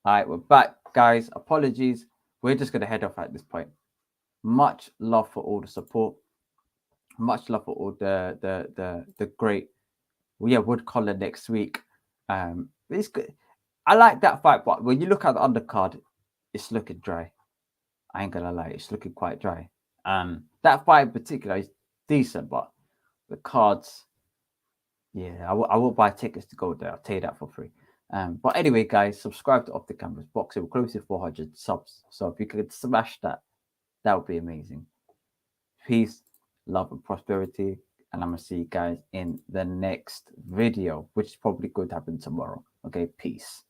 A: All right, we're back, guys. Apologies. We're just going to head off at this point. Much love for all the support. Much love for all the great. Well, yeah, Wood Conlon next week. It's good. I like that fight, but when you look at the undercard, it's looking dry. I ain't gonna lie, it's looking quite dry. That fight in particular is decent, but the cards, yeah, I will buy tickets to go there. I'll tell you that for free. But anyway, guys, subscribe to Off the Canvas Boxing. We're close to 400 subs, so if you could smash that, that would be amazing. Peace, love, and prosperity. And I'm gonna see you guys in the next video, which is probably going to happen tomorrow. Okay, peace.